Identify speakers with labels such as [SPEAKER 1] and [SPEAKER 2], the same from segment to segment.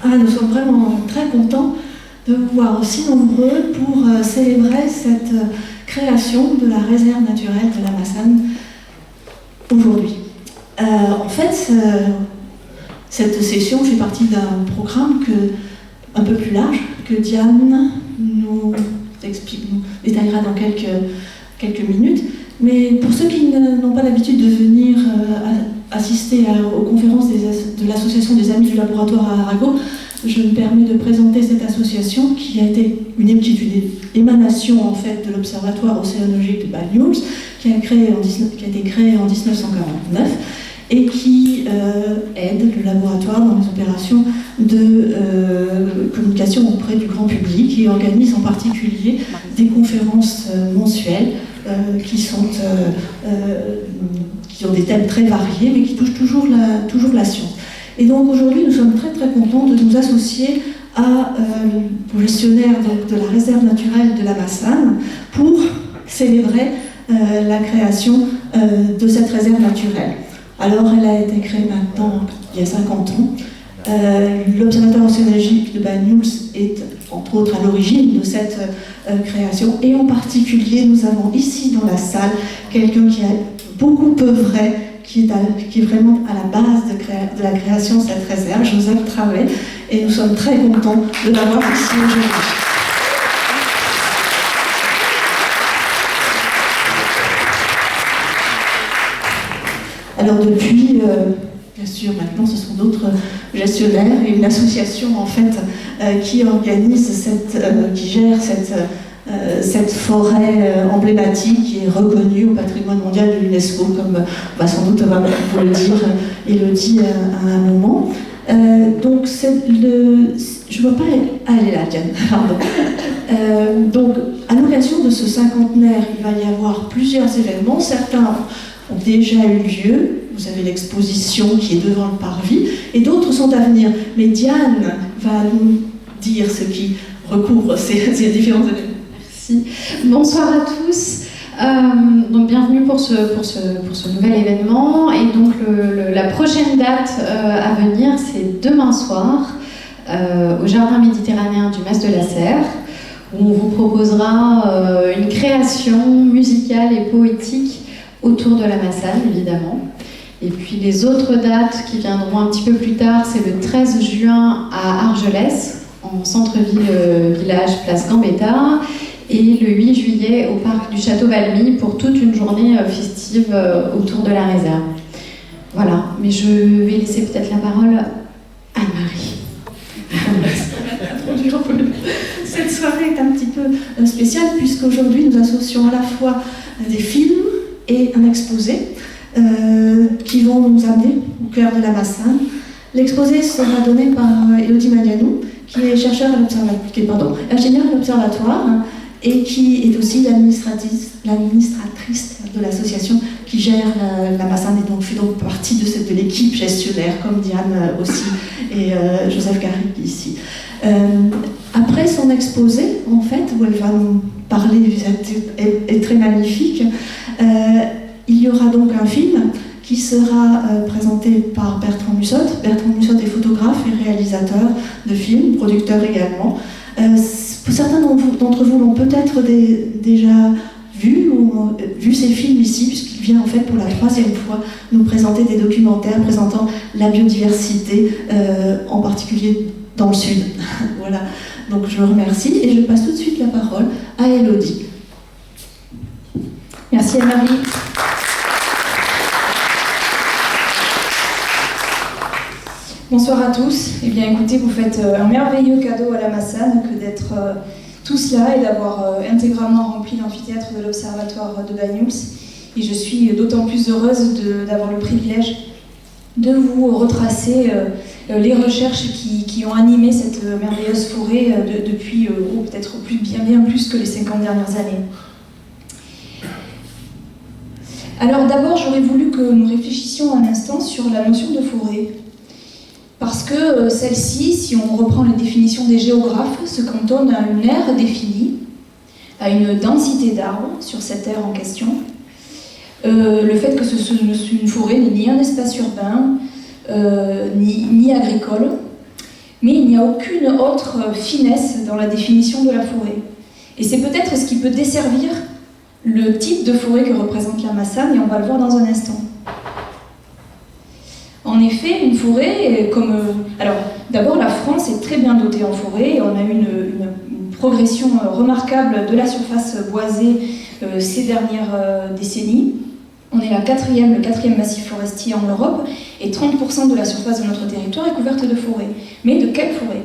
[SPEAKER 1] Nous sommes vraiment très contents de vous voir aussi nombreux pour célébrer cette création de la réserve naturelle de la Massane aujourd'hui. En fait, cette session fait partie d'un programme un peu plus large que Diane nous détaillera dans quelques minutes. Mais pour ceux qui n'ont pas l'habitude de venir assister aux conférences de l'Association des Amis du Laboratoire à Arago, je me permets de présenter cette association qui a été une émanation en fait de l'Observatoire océanologique de Banyuls, qui a été créé en 1949 et qui aide le laboratoire dans les opérations de communication auprès du grand public et organise en particulier des conférences mensuelles qui ont des thèmes très variés mais qui touchent toujours la science. Et donc aujourd'hui, nous sommes très très contents de nous associer au gestionnaire de la réserve naturelle de la Massane pour célébrer la création de cette réserve naturelle. Alors elle a été créée maintenant il y a 50 ans. L'Observatoire océanologique de Banyuls est entre autres à l'origine de cette création et en particulier nous avons ici dans la salle quelqu'un qui a beaucoup œuvré, qui est vraiment à la base de la création de cette réserve, Joseph Travet, et nous sommes très contents de l'avoir ici aujourd'hui. Alors depuis, bien sûr, maintenant ce sont d'autres gestionnaires et une association en fait qui organise qui gère cette forêt emblématique et reconnue au patrimoine mondial de l'UNESCO, comme sans doute on va vous le dire Élodie à un moment. Donc je ne vois pas aller là, Diane. Donc à l'occasion de ce cinquantenaire, il va y avoir plusieurs événements. Certains ont déjà eu lieu. Vous avez l'exposition qui est devant le parvis, et d'autres sont à venir. Mais Diane va nous dire ce qui recouvre ces différents événements.
[SPEAKER 2] Merci. Bonsoir à tous. Donc bienvenue pour ce nouvel événement. Et donc la prochaine date à venir, c'est demain soir au Jardin méditerranéen du Mas de la Serre, où on vous proposera une création musicale et poétique autour de la Massane, évidemment. Et puis les autres dates qui viendront un petit peu plus tard, c'est le 13 juin à Argelès, en centre-ville, village, place Gambetta, et le 8 juillet au parc du Château Valmy pour toute une journée festive autour de la réserve. Voilà, mais je vais laisser peut-être la parole à Anne-Marie.
[SPEAKER 1] Cette soirée est un petit peu spéciale puisqu'aujourd'hui nous associons à la fois des films et un exposé qui vont nous amener au cœur de la Massane. L'exposé sera donné par Élodie Magnanou, qui est ingénieure à l'Observatoire et qui est aussi l'administratrice de l'association qui gère la Massane et donc fait donc partie de l'équipe gestionnaire, comme Diane aussi et Joseph Garrigue ici. Après son exposé, en fait, où elle va nous parler, est très magnifique, il y aura donc un film qui sera présenté par Bertrand Mussotte. Bertrand Mussotte est photographe et réalisateur de films, producteur également. Certains d'entre vous l'ont peut-être déjà vu ces films ici, puisqu'il vient en fait pour la 3e fois nous présenter des documentaires présentant la biodiversité, en particulier dans le sud. Voilà, donc je le remercie et je passe tout de suite la parole à Élodie.
[SPEAKER 3] Merci Anne-Marie. Bonsoir à tous. Eh bien écoutez, vous faites un merveilleux cadeau à la Massane que d'être tous là et d'avoir intégralement rempli l'amphithéâtre de l'Observatoire de Banyuls. Et je suis d'autant plus heureuse d'avoir le privilège de vous retracer les recherches qui ont animé cette merveilleuse forêt depuis peut-être bien plus que les 50 dernières années. Alors d'abord, j'aurais voulu que nous réfléchissions un instant sur la notion de forêt. Parce que celle-ci, si on reprend les définitions des géographes, se cantonne à une aire définie, à une densité d'arbres sur cette aire en question. Le fait que une forêt n'est ni un espace urbain, ni agricole, mais il n'y a aucune autre finesse dans la définition de la forêt. Et c'est peut-être ce qui peut desservir le type de forêt que représente la Massane, et on va le voir dans un instant. En effet, une forêt, alors d'abord la France est très bien dotée en forêt, on a eu une progression remarquable de la surface boisée ces dernières décennies. On est le quatrième massif forestier en Europe, et 30% de la surface de notre territoire est couverte de forêt. Mais de quelle forêt?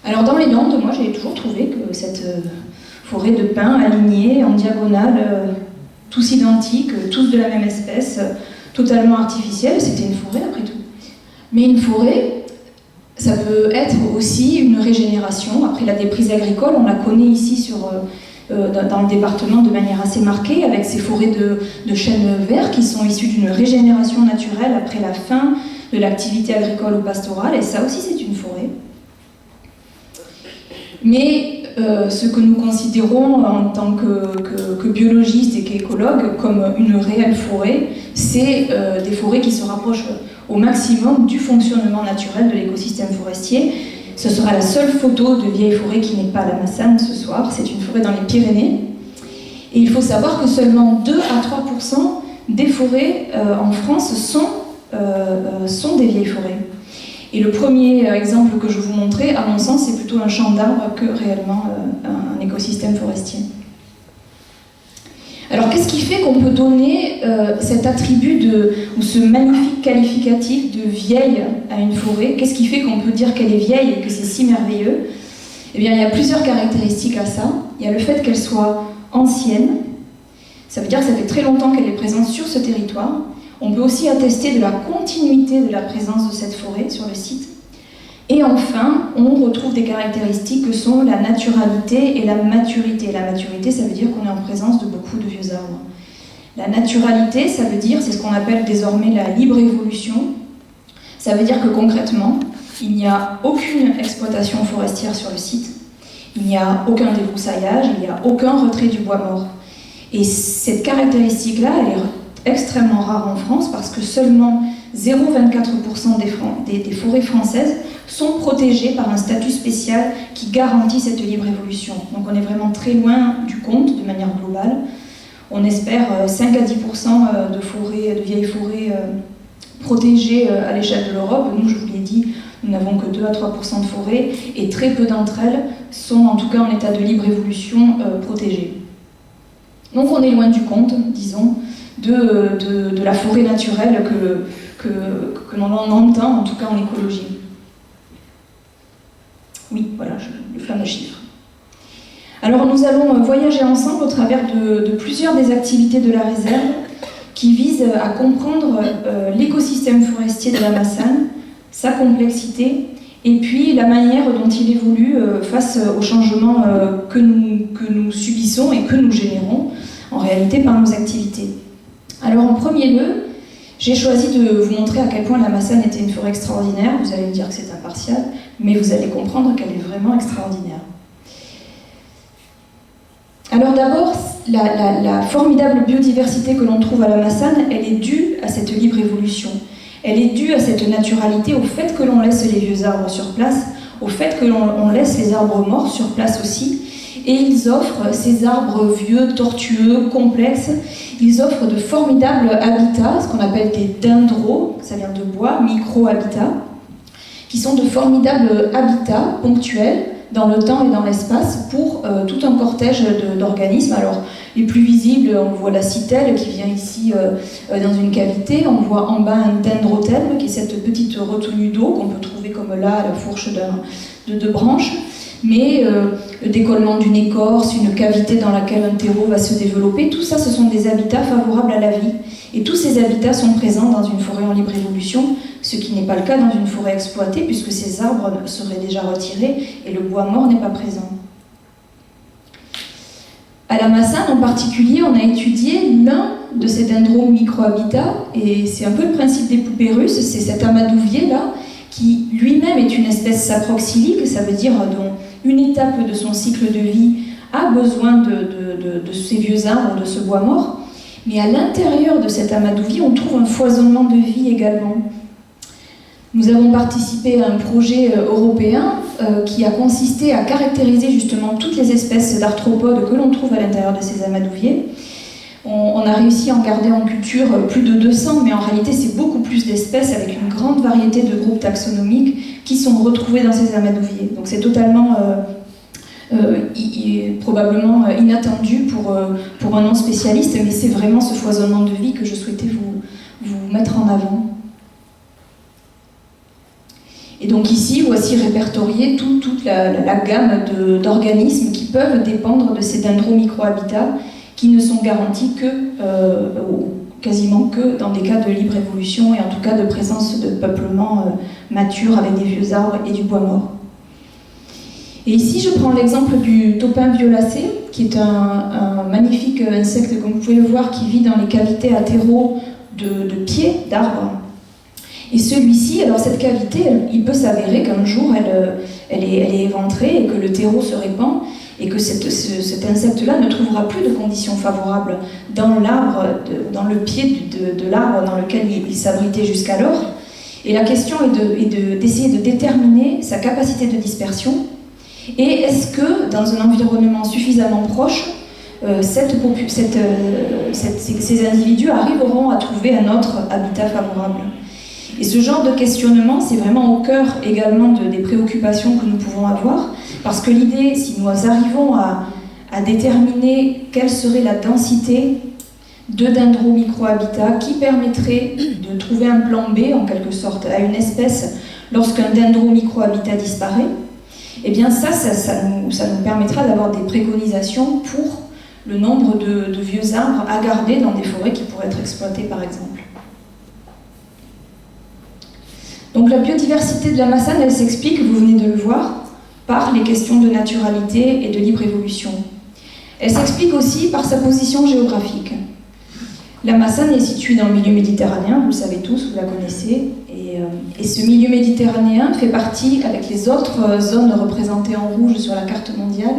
[SPEAKER 3] Alors dans les Landes, moi j'ai toujours trouvé que cette forêt de pins alignés en diagonale, tous identiques, tous de la même espèce, totalement artificielle, c'était une forêt après tout. Mais une forêt, ça peut être aussi une régénération. Après la déprise agricole, on la connaît ici dans le département de manière assez marquée, avec ces forêts de chênes verts qui sont issues d'une régénération naturelle après la fin de l'activité agricole ou pastorale, et ça aussi c'est une forêt. Mais ce que nous considérons en tant que biologistes et qu'écologues comme une réelle forêt, c'est des forêts qui se rapprochent au maximum du fonctionnement naturel de l'écosystème forestier. Ce sera la seule photo de vieille forêt qui n'est pas à la Massane ce soir, c'est une forêt dans les Pyrénées. Et il faut savoir que seulement 2 à 3% des forêts en France sont des vieilles forêts. Et le premier exemple que je vous montrais, à mon sens, c'est plutôt un champ d'arbres que réellement un écosystème forestier. Alors qu'est-ce qui fait qu'on peut donner cet attribut ou ce magnifique qualificatif de vieille à une forêt? Qu'est-ce qui fait qu'on peut dire qu'elle est vieille et que c'est si merveilleux? Eh bien, il y a plusieurs caractéristiques à ça. Il y a le fait qu'elle soit ancienne. Ça veut dire que ça fait très longtemps qu'elle est présente sur ce territoire. On peut aussi attester de la continuité de la présence de cette forêt sur le site. Et enfin, on retrouve des caractéristiques que sont la naturalité et la maturité. La maturité, ça veut dire qu'on est en présence de beaucoup de vieux arbres. La naturalité, ça veut dire, c'est ce qu'on appelle désormais la libre évolution. Ça veut dire que concrètement, il n'y a aucune exploitation forestière sur le site, il n'y a aucun débroussaillage, il n'y a aucun retrait du bois mort. Et cette caractéristique-là, elle est extrêmement rare en France parce que seulement 0,24% des forêts françaises sont protégées par un statut spécial qui garantit cette libre évolution. Donc on est vraiment très loin du compte de manière globale. On espère 5 à 10% de vieilles forêts protégées à l'échelle de l'Europe. Nous, je vous l'ai dit, nous n'avons que 2 à 3% de forêts et très peu d'entre elles sont en tout cas en état de libre évolution protégées. Donc on est loin du compte, disons, de la forêt naturelle que l'on entend, en tout cas en écologie. Oui, voilà, le fameux chiffre. Alors nous allons voyager ensemble au travers de plusieurs des activités de la réserve qui visent à comprendre l'écosystème forestier de la Massane, sa complexité, et puis la manière dont il évolue face aux changements que nous subissons et que nous générons en réalité par nos activités. Alors en premier lieu, j'ai choisi de vous montrer à quel point la Massane était une forêt extraordinaire. Vous allez me dire que c'est impartial, mais vous allez comprendre qu'elle est vraiment extraordinaire. Alors d'abord, la formidable biodiversité que l'on trouve à la Massane, elle est due à cette libre évolution. Elle est due à cette naturalité, au fait que l'on laisse les vieux arbres sur place, au fait que l'on laisse les arbres morts sur place aussi. Et ils offrent, ces arbres vieux, tortueux, complexes, ils offrent de formidables habitats, ce qu'on appelle des dendros, ça vient de bois, micro-habitats, qui sont de formidables habitats ponctuels dans le temps et dans l'espace pour tout un cortège d'organismes. Alors, les plus visibles, on voit la citelle qui vient ici dans une cavité, on voit en bas un dendrothelme, qui est cette petite retenue d'eau qu'on peut trouver comme là à la fourche de 2 branches. Mais le décollement d'une écorce, une cavité dans laquelle un terreau va se développer, tout ça, ce sont des habitats favorables à la vie. Et tous ces habitats sont présents dans une forêt en libre évolution, ce qui n'est pas le cas dans une forêt exploitée, puisque ces arbres seraient déjà retirés et le bois mort n'est pas présent. À la Massane, en particulier, on a étudié l'un de ces dendros micro-habitats, et c'est un peu le principe des poupées russes, c'est cet amadouvier-là, qui lui-même est une espèce saproxylique, ça veut dire dont une étape de son cycle de vie a besoin de ces vieux arbres, de ce bois mort, mais à l'intérieur de cet amadouvier, on trouve un foisonnement de vie également. Nous avons participé à un projet européen qui a consisté à caractériser justement toutes les espèces d'arthropodes que l'on trouve à l'intérieur de ces amadouviers. On a réussi à en garder en culture plus de 200, mais en réalité c'est beaucoup plus d'espèces avec une grande variété de groupes taxonomiques qui sont retrouvés dans ces amadouviers. Donc c'est totalement probablement inattendu pour un non-spécialiste, mais c'est vraiment ce foisonnement de vie que je souhaitais vous mettre en avant. Et donc ici, voici répertoriée toute la gamme d'organismes qui peuvent dépendre de ces dendro-microhabitats qui ne sont garantis quasiment que dans des cas de libre évolution et en tout cas de présence de peuplement mature avec des vieux arbres et du bois mort. Et ici, je prends l'exemple du topin violacé, qui est un magnifique insecte, comme vous pouvez le voir, qui vit dans les cavités à terreau de pieds d'arbres. Et celui-ci, alors cette cavité, il peut s'avérer qu'un jour elle est éventrée et que le terreau se répand et que cet insecte-là ne trouvera plus de conditions favorables dans l'arbre, dans le pied de l'arbre dans lequel il s'abritait jusqu'alors. Et la question est d'essayer de déterminer sa capacité de dispersion et est-ce que dans un environnement suffisamment proche, ces individus arriveront à trouver un autre habitat favorable. Et ce genre de questionnement, c'est vraiment au cœur également des préoccupations que nous pouvons avoir, parce que l'idée, si nous arrivons à déterminer quelle serait la densité de dendro-microhabitats qui permettrait de trouver un plan B, en quelque sorte, à une espèce lorsqu'un dendro-microhabitat disparaît, eh bien ça nous permettra d'avoir des préconisations pour le nombre de vieux arbres à garder dans des forêts qui pourraient être exploitées, par exemple. Donc la biodiversité de la Massane, elle s'explique, vous venez de le voir, par les questions de naturalité et de libre évolution. Elle s'explique aussi par sa position géographique. La Massane est située dans le milieu méditerranéen, vous le savez tous, vous la connaissez, et ce milieu méditerranéen fait partie, avec les autres zones représentées en rouge sur la carte mondiale,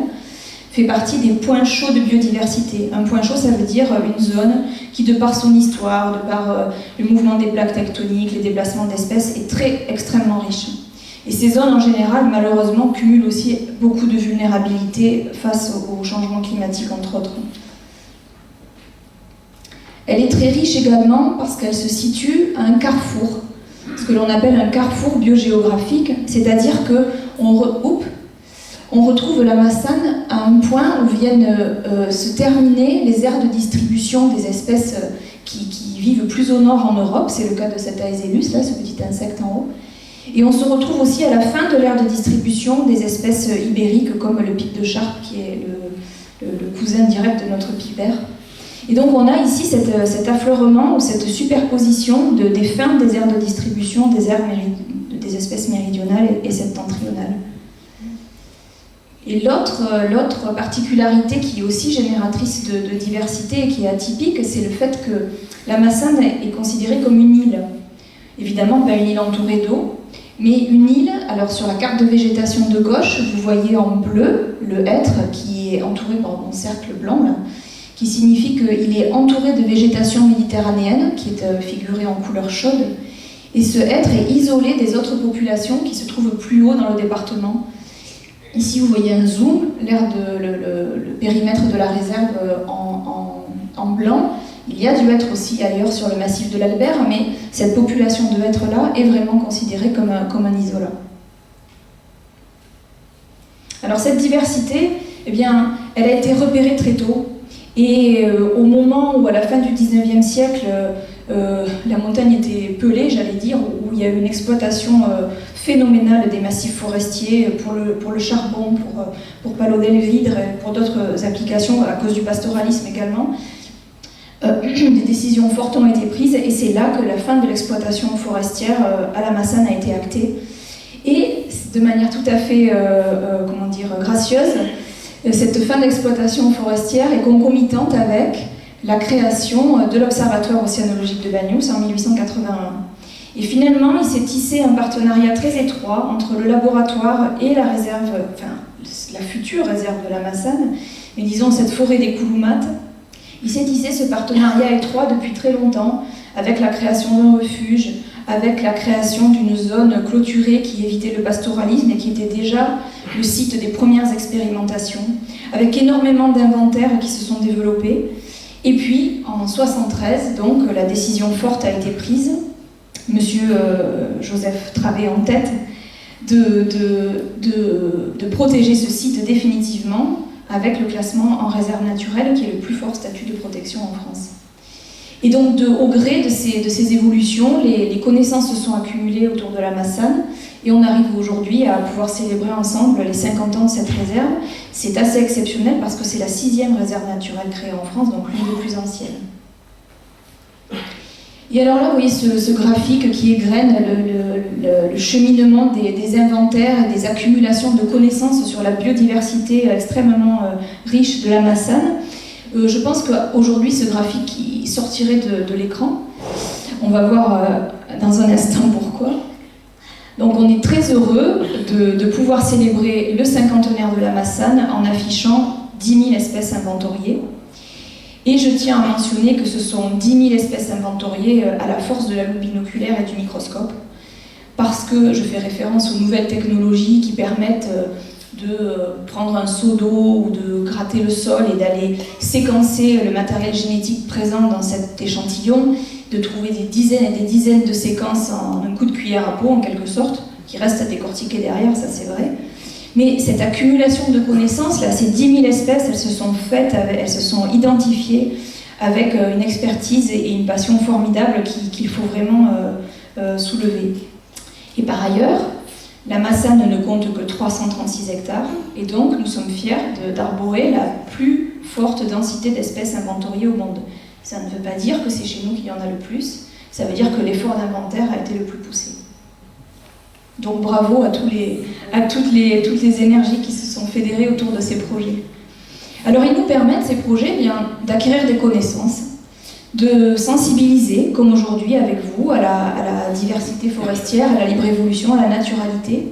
[SPEAKER 3] fait partie des points chauds de biodiversité. Un point chaud, ça veut dire une zone qui, de par son histoire, de par le mouvement des plaques tectoniques, les déplacements d'espèces, est extrêmement riche. Et ces zones, en général, malheureusement, cumulent aussi beaucoup de vulnérabilité face au changement climatique, entre autres. Elle est très riche également parce qu'elle se situe à un carrefour, ce que l'on appelle un carrefour biogéographique, c'est-à-dire qu'on retrouve la Massane à un point où viennent se terminer les aires de distribution des espèces qui vivent plus au nord en Europe, c'est le cas de cet Aeselus, là, ce petit insecte en haut. Et on se retrouve aussi à la fin de l'ère de distribution des espèces ibériques comme le pic de Charpe, qui est le cousin direct de notre pipère. Et donc on a ici cet affleurement ou cette superposition des fins des aires de distribution des espèces méridionales et septentrionales. Et l'autre particularité qui est aussi génératrice de diversité et qui est atypique, c'est le fait que la Massane est considérée comme une île. Évidemment, pas une île entourée d'eau, mais une île, alors sur la carte de végétation de gauche, vous voyez en bleu le hêtre qui est entouré par mon cercle blanc, là, qui signifie qu'il est entouré de végétation méditerranéenne, qui est figurée en couleur chaude, et ce hêtre est isolé des autres populations qui se trouvent plus haut dans le département. Ici, vous voyez un zoom, le périmètre de la réserve en blanc. Il y a du hêtre aussi ailleurs sur le massif de l'Albert, mais cette population de hêtre-là est vraiment considérée comme un isolat. Alors cette diversité, eh bien, elle a été repérée très tôt. Et au moment où, à la fin du 19e siècle, la montagne était pelée, j'allais dire, où il y a eu une exploitation phénoménale des massifs forestiers pour le charbon, pour palourder le vidre, et pour d'autres applications, à cause du pastoralisme également, des décisions fortes ont été prises, et c'est là que la fin de l'exploitation forestière à la Massane a été actée. Et de manière tout à fait gracieuse, cette fin d'exploitation forestière est concomitante avec la création de l'Observatoire océanologique de Banyuls en 1881. Et finalement, il s'est tissé un partenariat très étroit entre le laboratoire et la réserve, la future réserve de la Massane, mais disons cette forêt des Kouloumates. Il s'est tissé ce partenariat étroit depuis très longtemps avec la création d'un refuge, avec la création d'une zone clôturée qui évitait le pastoralisme et qui était déjà le site des premières expérimentations, avec énormément d'inventaires qui se sont développés. Et puis, en 1973, donc, la décision forte a été prise, Monsieur Joseph Travée en tête, de protéger ce site définitivement avec le classement en réserve naturelle qui est le plus fort statut de protection en France. Et donc au gré de ces évolutions, les connaissances se sont accumulées autour de la Massane et on arrive aujourd'hui à pouvoir célébrer ensemble les 50 ans de cette réserve. C'est assez exceptionnel parce que c'est la 6e réserve naturelle créée en France, donc l'une des plus anciennes. Et alors là, vous voyez ce graphique qui égrène le cheminement des inventaires et des accumulations de connaissances sur la biodiversité extrêmement riche de la Massane. Je pense qu'aujourd'hui, ce graphique qui sortirait de l'écran, on va voir dans un instant pourquoi. Donc on est très heureux de pouvoir célébrer le cinquantenaire de la Massane en affichant 10 000 espèces inventoriées. Et je tiens à mentionner que ce sont 10 000 espèces inventoriées à la force de la loupe binoculaire et du microscope, parce que je fais référence aux nouvelles technologies qui permettent de prendre un seau d'eau ou de gratter le sol et d'aller séquencer le matériel génétique présent dans cet échantillon, de trouver des dizaines et des dizaines de séquences en un coup de cuillère à peau, en quelque sorte, qui restent à décortiquer derrière, ça c'est vrai. Mais cette accumulation de connaissances, là, ces 10 000 espèces, elles se sont faites, elles se sont identifiées avec une expertise et une passion formidable qu'il faut vraiment soulever. Et par ailleurs, la Massane ne compte que 336 hectares, et donc nous sommes fiers d'arborer la plus forte densité d'espèces inventoriées au monde. Ça ne veut pas dire que c'est chez nous qu'il y en a le plus, ça veut dire que l'effort d'inventaire a été le plus poussé. Donc bravo à toutes les énergies qui se sont fédérées autour de ces projets. Alors ils nous permettent, ces projets, d'acquérir des connaissances, de sensibiliser, comme aujourd'hui avec vous, à la diversité forestière, à la libre évolution, à la naturalité,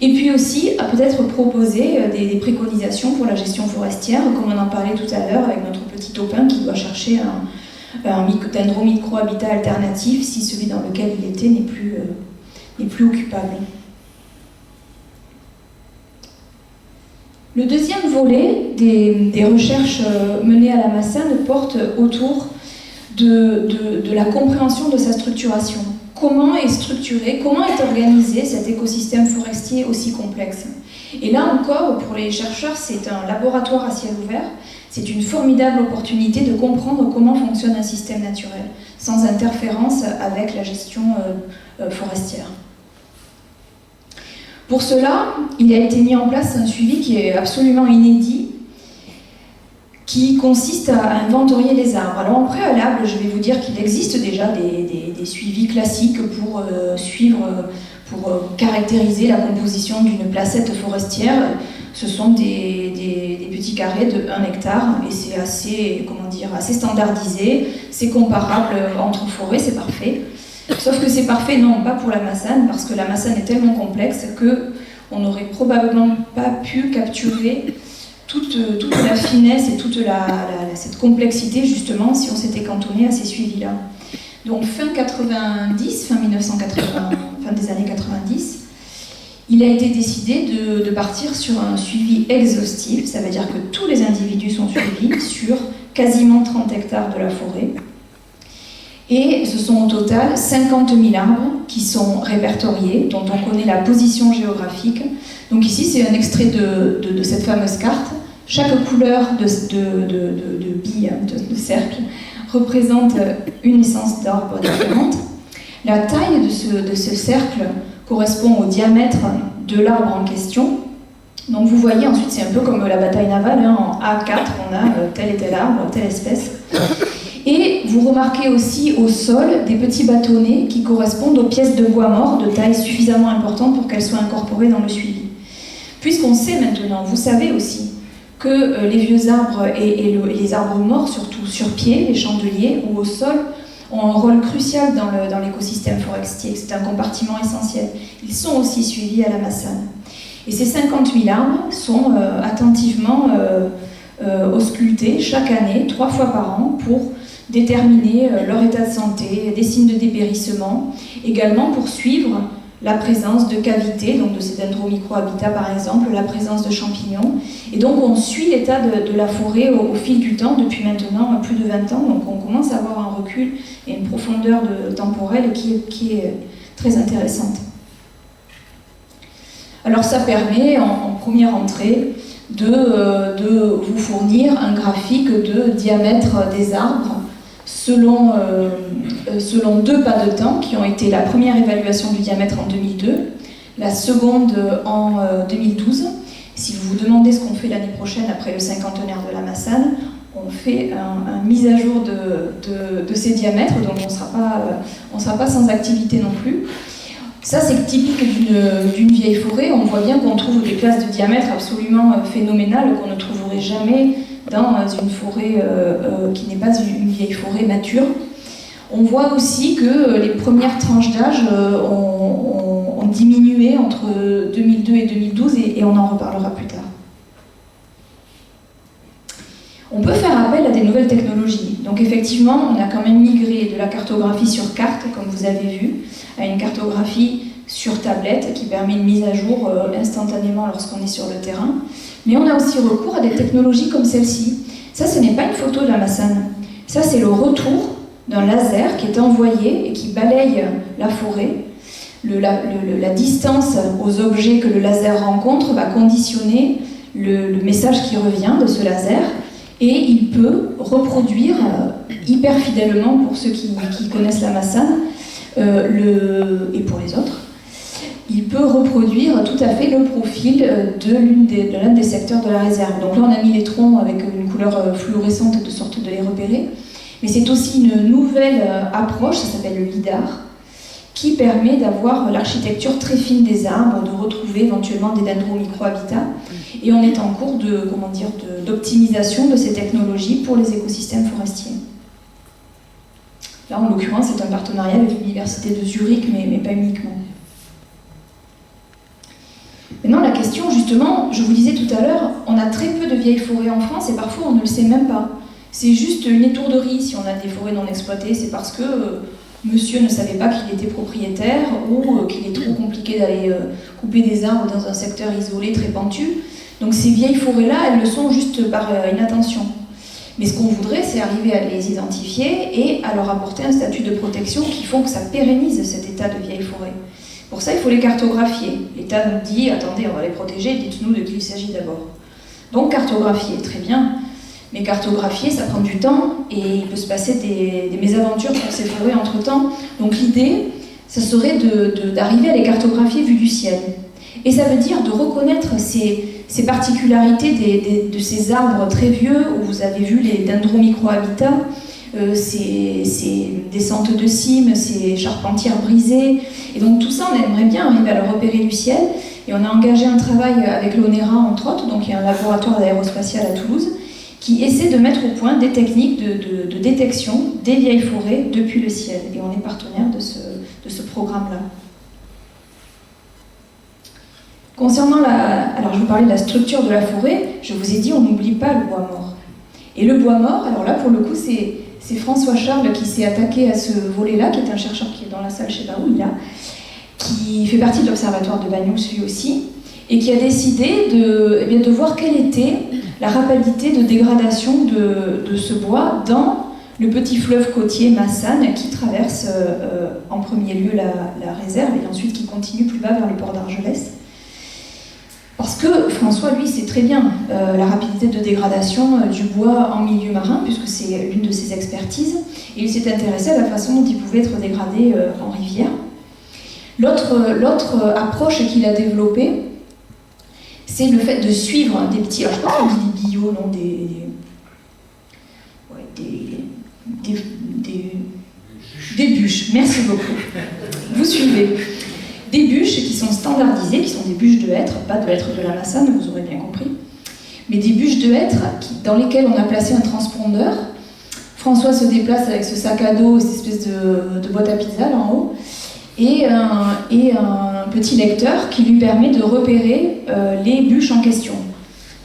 [SPEAKER 3] et puis aussi à peut-être proposer des préconisations pour la gestion forestière, comme on en parlait tout à l'heure avec notre petit topin qui doit chercher un dendromicro-habitat alternatif si celui dans lequel il était n'est plus occupable. Le deuxième volet des recherches menées à la Massane porte autour de la compréhension de sa structuration. Comment est structuré, comment est organisé cet écosystème forestier aussi complexe? Et là encore, pour les chercheurs, c'est un laboratoire à ciel ouvert, c'est une formidable opportunité de comprendre comment fonctionne un système naturel, sans interférence avec la gestion forestière. Pour cela, il a été mis en place un suivi qui est absolument inédit, qui consiste à inventorier les arbres. Alors en préalable, je vais vous dire qu'il existe déjà des suivis classiques pour caractériser la composition d'une placette forestière. Ce sont des petits carrés de 1 hectare et c'est assez standardisé, c'est comparable entre forêts, c'est parfait. Sauf que c'est parfait, non, pas pour la Massane, parce que la Massane est tellement complexe qu'on n'aurait probablement pas pu capturer toute la finesse et toute cette complexité, justement, si on s'était cantonné à ces suivis-là. Donc fin 1980, fin des années 90, il a été décidé de partir sur un suivi exhaustif, ça veut dire que tous les individus sont suivis sur quasiment 30 hectares de la forêt. Et ce sont au total 50 000 arbres qui sont répertoriés, dont on connaît la position géographique. Donc ici, c'est un extrait de cette fameuse carte. Chaque couleur de bille, de cercle, représente une essence d'arbre différente. La taille de ce cercle correspond au diamètre de l'arbre en question. Donc vous voyez, ensuite, c'est un peu comme la bataille navale. En A4, on a tel et tel arbre, telle espèce. Et vous remarquez aussi au sol des petits bâtonnets qui correspondent aux pièces de bois mort de taille suffisamment importante pour qu'elles soient incorporées dans le suivi. Puisqu'on sait maintenant, vous savez aussi, que les vieux arbres et les arbres morts, surtout sur pied, les chandeliers ou au sol, ont un rôle crucial dans l'écosystème forestier. C'est un compartiment essentiel. Ils sont aussi suivis à la Massane. Et ces 50 000 arbres sont attentivement auscultés chaque année, 3 fois par an, pour déterminer leur état de santé, des signes de dépérissement, également pour suivre la présence de cavités, donc de ces dendromicrohabitats par exemple, la présence de champignons. Et donc on suit l'état de la forêt au fil du temps, depuis maintenant plus de 20 ans, donc on commence à avoir un recul et une profondeur temporelle qui est très intéressante. Alors ça permet en première entrée de vous fournir un graphique de diamètre des arbres selon 2 pas de temps qui ont été la première évaluation du diamètre en 2002, la seconde en 2012. Si vous vous demandez ce qu'on fait l'année prochaine après le cinquantenaire de la Massane, on fait une mise à jour de ces diamètres, donc on ne sera pas sans activité non plus. Ça, c'est typique d'une vieille forêt. On voit bien qu'on trouve des classes de diamètre absolument phénoménales qu'on ne trouverait jamais dans une forêt qui n'est pas une vieille forêt mature. On voit aussi que les premières tranches d'âge ont diminué entre 2002 et 2012 et on en reparlera plus tard. On peut faire appel à des nouvelles technologies. Donc effectivement, on a quand même migré de la cartographie sur carte, comme vous avez vu, à une cartographie sur tablette qui permet une mise à jour instantanément lorsqu'on est sur le terrain. Mais on a aussi recours à des technologies comme celle-ci. Ça, ce n'est pas une photo de la Massane. Ça, c'est le retour d'un laser qui est envoyé et qui balaye la forêt. La distance aux objets que le laser rencontre va conditionner le message qui revient de ce laser. Et il peut reproduire hyper fidèlement, pour ceux qui connaissent la Massane, et pour les autres, il peut reproduire tout à fait le profil de l'un des secteurs de la réserve. Donc là, on a mis les troncs avec une couleur fluorescente de sorte de les repérer. Mais c'est aussi une nouvelle approche, ça s'appelle le LIDAR, qui permet d'avoir l'architecture très fine des arbres, de retrouver éventuellement des dendromicrohabitats. Et on est en cours d'optimisation de ces technologies pour les écosystèmes forestiers. Là, en l'occurrence, c'est un partenariat avec l'Université de Zurich, mais pas uniquement. Maintenant, la question, justement, je vous disais tout à l'heure, on a très peu de vieilles forêts en France et parfois on ne le sait même pas. C'est juste une étourderie si on a des forêts non exploitées, c'est parce que monsieur ne savait pas qu'il était propriétaire ou qu'il est trop compliqué d'aller couper des arbres dans un secteur isolé, très pentu. Donc ces vieilles forêts-là, elles le sont juste par inattention. Mais ce qu'on voudrait, c'est arriver à les identifier et à leur apporter un statut de protection qui font que ça pérennise cet état de vieille forêt. Pour ça, il faut les cartographier. L'État nous dit, attendez, on va les protéger, dites-nous de qui il s'agit d'abord. Donc cartographier, très bien. Mais cartographier, ça prend du temps et il peut se passer des mésaventures sur ces forêts entre-temps. Donc l'idée, ça serait d'arriver à les cartographier vu du ciel. Et ça veut dire de reconnaître ces particularités de ces arbres très vieux, où vous avez vu les dendromicrohabitats, ces descentes de cimes, ces charpentières brisées. Et donc tout ça, on aimerait bien arriver à le repérer du ciel. Et on a engagé un travail avec l'ONERA, entre autres, donc il y a un laboratoire d'aérospatial à Toulouse, qui essaie de mettre au point des techniques de détection des vieilles forêts depuis le ciel. Et on est partenaire de ce programme-là. Concernant alors je vous parlais de la structure de la forêt, je vous ai dit on n'oublie pas le bois mort. Et le bois mort, alors là pour le coup c'est François Charles qui s'est attaqué à ce volet-là, qui est un chercheur qui est dans la salle, je ne sais pas où il est là, qui fait partie de l'observatoire de Banyuls lui aussi, et qui a décidé de voir quelle était la rapidité de dégradation de ce bois dans le petit fleuve côtier Massane qui traverse en premier lieu la réserve et ensuite qui continue plus bas vers le port d'Argelès. Parce que François, lui, sait très bien la rapidité de dégradation du bois en milieu marin, puisque c'est l'une de ses expertises, et il s'est intéressé à la façon dont il pouvait être dégradé en rivière. L'autre approche qu'il a développée, c'est le fait de suivre des petits, alors je pense qu'on dit des billots, non, des bûches, merci beaucoup. Vous suivez. Des bûches qui sont standardisées, qui sont des bûches de hêtre, pas de hêtre de la Massane, vous aurez bien compris, mais des bûches de hêtre dans lesquelles on a placé un transpondeur. François se déplace avec ce sac à dos, cette espèce de boîte à pizza là en haut, et un petit lecteur qui lui permet de repérer les bûches en question.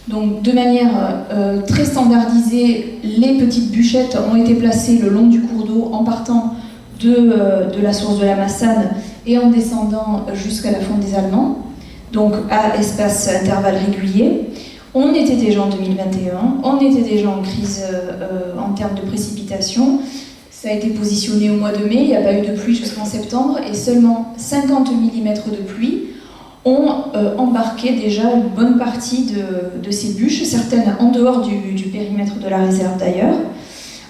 [SPEAKER 3] Donc de manière très standardisée, les petites bûchettes ont été placées le long du cours d'eau en partant de la source de la Massane et en descendant jusqu'à la fonte des Allemands, donc à espace intervalles réguliers. On était déjà en 2021, on était déjà en crise en termes de précipitations. Ça a été positionné au mois de mai, il n'y a pas eu de pluie jusqu'en septembre, et seulement 50 mm de pluie ont embarqué déjà une bonne partie de ces bûches, certaines en dehors du périmètre de la réserve d'ailleurs.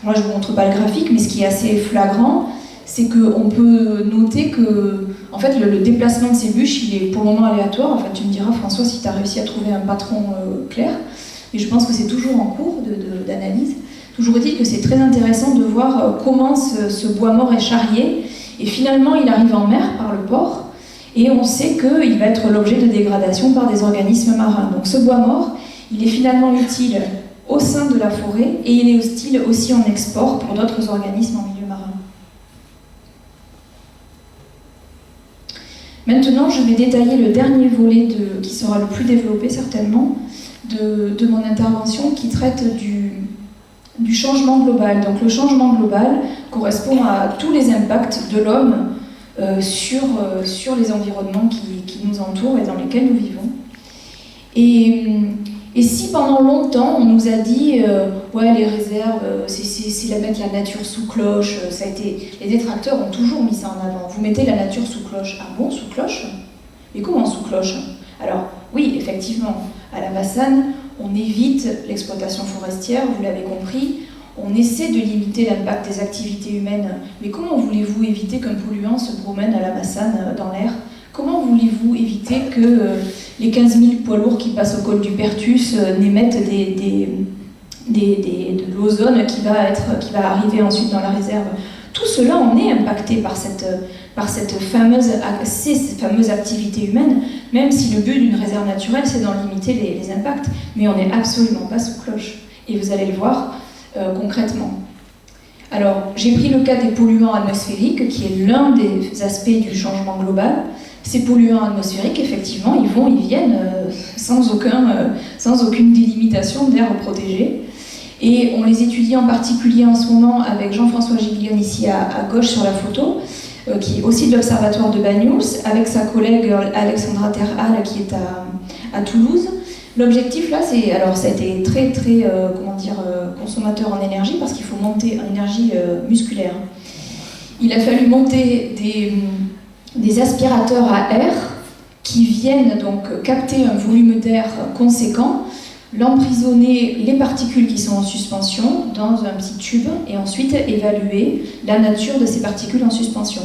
[SPEAKER 3] Moi je ne vous montre pas le graphique, mais ce qui est assez flagrant, c'est qu'on peut noter que en fait, le déplacement de ces bûches, il est pour le moment aléatoire. En fait, tu me diras, François, si tu as réussi à trouver un patron clair, mais je pense que c'est toujours en cours d'analyse. Toujours est-il que c'est très intéressant de voir comment ce bois mort est charrié, et finalement il arrive en mer par le port, et on sait qu'il va être l'objet de dégradation par des organismes marins. Donc ce bois mort, il est finalement utile au sein de la forêt, et il est utile aussi en export pour d'autres organismes en milieu marin. Maintenant, je vais détailler le dernier volet qui sera le plus développé certainement de mon intervention, qui traite du changement global. Donc le changement global correspond à tous les impacts de l'homme sur les environnements qui nous entourent et dans lesquels nous vivons. Et si pendant longtemps on nous a dit ouais, les réserves, c'est mettre la nature sous cloche, ça a été, les détracteurs ont toujours mis ça en avant. Vous mettez la nature sous cloche. Ah bon, sous cloche? Mais comment sous cloche? Alors oui, effectivement, à la Massane, on évite l'exploitation forestière, vous l'avez compris, on essaie de limiter l'impact des activités humaines. Mais comment voulez-vous éviter qu'un polluant se promène à la Massane dans l'air? Comment voulez-vous éviter que les 15 000 poids lourds qui passent au col du Pertus n'émettent de l'ozone qui va arriver ensuite dans la réserve? Tout cela, on est impacté par ces fameuses activités humaines, même si le but d'une réserve naturelle, c'est d'en limiter les impacts. Mais on n'est absolument pas sous cloche. Et vous allez le voir concrètement. Alors, j'ai pris le cas des polluants atmosphériques, qui est l'un des aspects du changement global. Ces polluants atmosphériques, effectivement, ils viennent sans aucune délimitation d'aire protégée. Et on les étudie en particulier en ce moment avec Jean-François Giglione, ici à gauche sur la photo, qui est aussi de l'Observatoire de Banyuls, avec sa collègue Alexandra Terhal, qui est à Toulouse. L'objectif là, ça a été très consommateur en énergie, parce qu'il faut monter en énergie musculaire. Il a fallu monter des aspirateurs à air qui viennent donc capter un volume d'air conséquent, l'emprisonner, les particules qui sont en suspension dans un petit tube, et ensuite évaluer la nature de ces particules en suspension.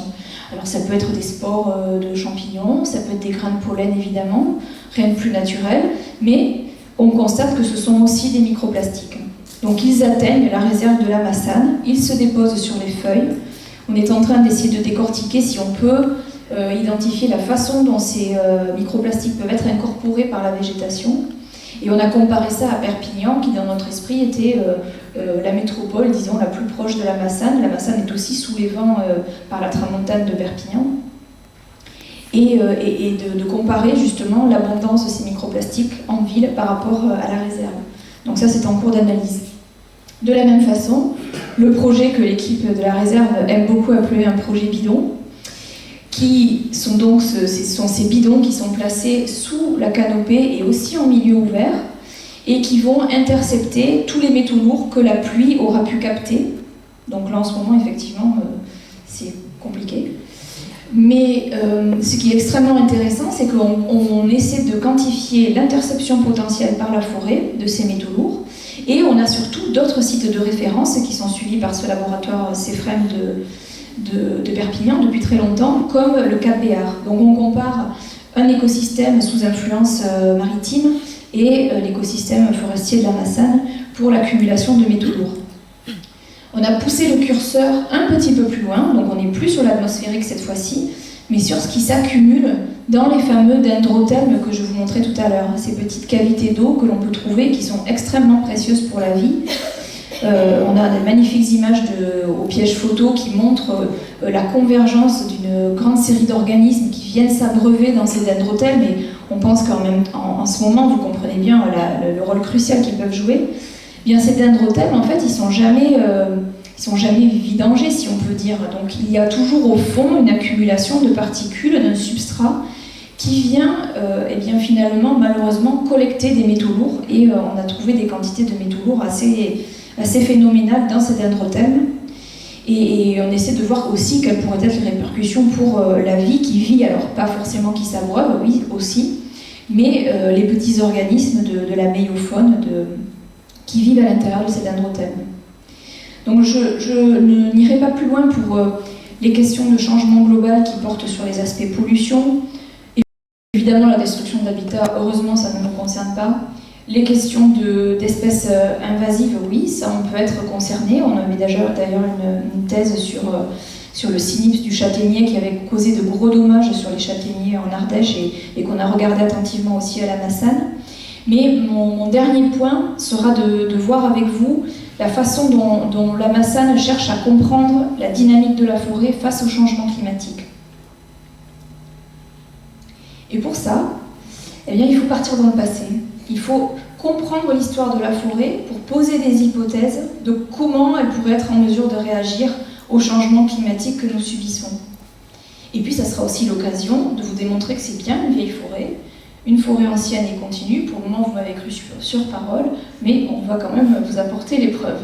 [SPEAKER 3] Alors ça peut être des spores de champignons, ça peut être des grains de pollen évidemment, rien de plus naturel, mais on constate que ce sont aussi des microplastiques. Donc ils atteignent la réserve de la Massane, ils se déposent sur les feuilles. On est en train d'essayer de décortiquer si on peut identifier la façon dont ces microplastiques peuvent être incorporés par la végétation. Et on a comparé ça à Perpignan, qui dans notre esprit était la métropole, disons, la plus proche de la Massane. La Massane est aussi sous les vents par la tramontane de Perpignan. Et de comparer justement l'abondance de ces microplastiques en ville par rapport à la réserve. Donc ça, c'est en cours d'analyse. De la même façon, le projet que l'équipe de la réserve aime beaucoup appeler un projet bidon, qui sont donc ces bidons qui sont placés sous la canopée et aussi en milieu ouvert, et qui vont intercepter tous les métaux lourds que la pluie aura pu capter. Donc là, en ce moment, effectivement, c'est compliqué. Mais ce qui est extrêmement intéressant, c'est qu'on essaie de quantifier l'interception potentielle par la forêt de ces métaux lourds, et on a surtout d'autres sites de référence qui sont suivis par ce laboratoire CEFREM de Perpignan depuis très longtemps, comme le Cap Béar. Donc on compare un écosystème sous influence maritime et l'écosystème forestier de la Massane pour l'accumulation de métaux lourds. On a poussé le curseur un petit peu plus loin, donc on n'est plus sur l'atmosphérique cette fois-ci, mais sur ce qui s'accumule dans les fameux dendrothelmes que je vous montrais tout à l'heure, ces petites cavités d'eau que l'on peut trouver qui sont extrêmement précieuses pour la vie. On a des magnifiques images au piège photo qui montrent la convergence d'une grande série d'organismes qui viennent s'abreuver dans ces dendrothelmes, et on pense qu'en ce moment, vous comprenez bien le rôle crucial qu'ils peuvent jouer. Eh bien, ces dendrothèmes, en fait, ils sont jamais vidangés, si on peut dire. Donc, il y a toujours au fond une accumulation de particules, d'un substrat qui vient, eh bien, finalement, malheureusement, collecter des métaux lourds. Et on a trouvé des quantités de métaux lourds assez phénoménales dans ces dendrothèmes. Et on essaie de voir aussi quelles pourraient être les répercussions pour la vie qui vit, alors pas forcément qui s'abreuve, oui aussi, mais les petits organismes de la méiofaune qui vivent à l'intérieur de ces dendrothèmes. Donc je n'irai pas plus loin pour les questions de changement global qui portent sur les aspects pollution. Évidemment, la destruction de l'habitat, heureusement, ça ne nous concerne pas. Les questions d'espèces invasives, oui, ça on peut être concerné. On avait d'ailleurs une thèse sur le cynips du châtaignier qui avait causé de gros dommages sur les châtaigniers en Ardèche et qu'on a regardé attentivement aussi à la Massane. Mais mon dernier point sera de voir avec vous la façon dont la Massane cherche à comprendre la dynamique de la forêt face au changement climatique. Et pour ça, eh bien, il faut partir dans le passé. Il faut comprendre l'histoire de la forêt pour poser des hypothèses de comment elle pourrait être en mesure de réagir au changement climatique que nous subissons. Et puis, ça sera aussi l'occasion de vous démontrer que c'est bien une vieille forêt, une forêt ancienne et continue. Pour le moment, vous m'avez cru sur parole, mais on va quand même vous apporter les preuves.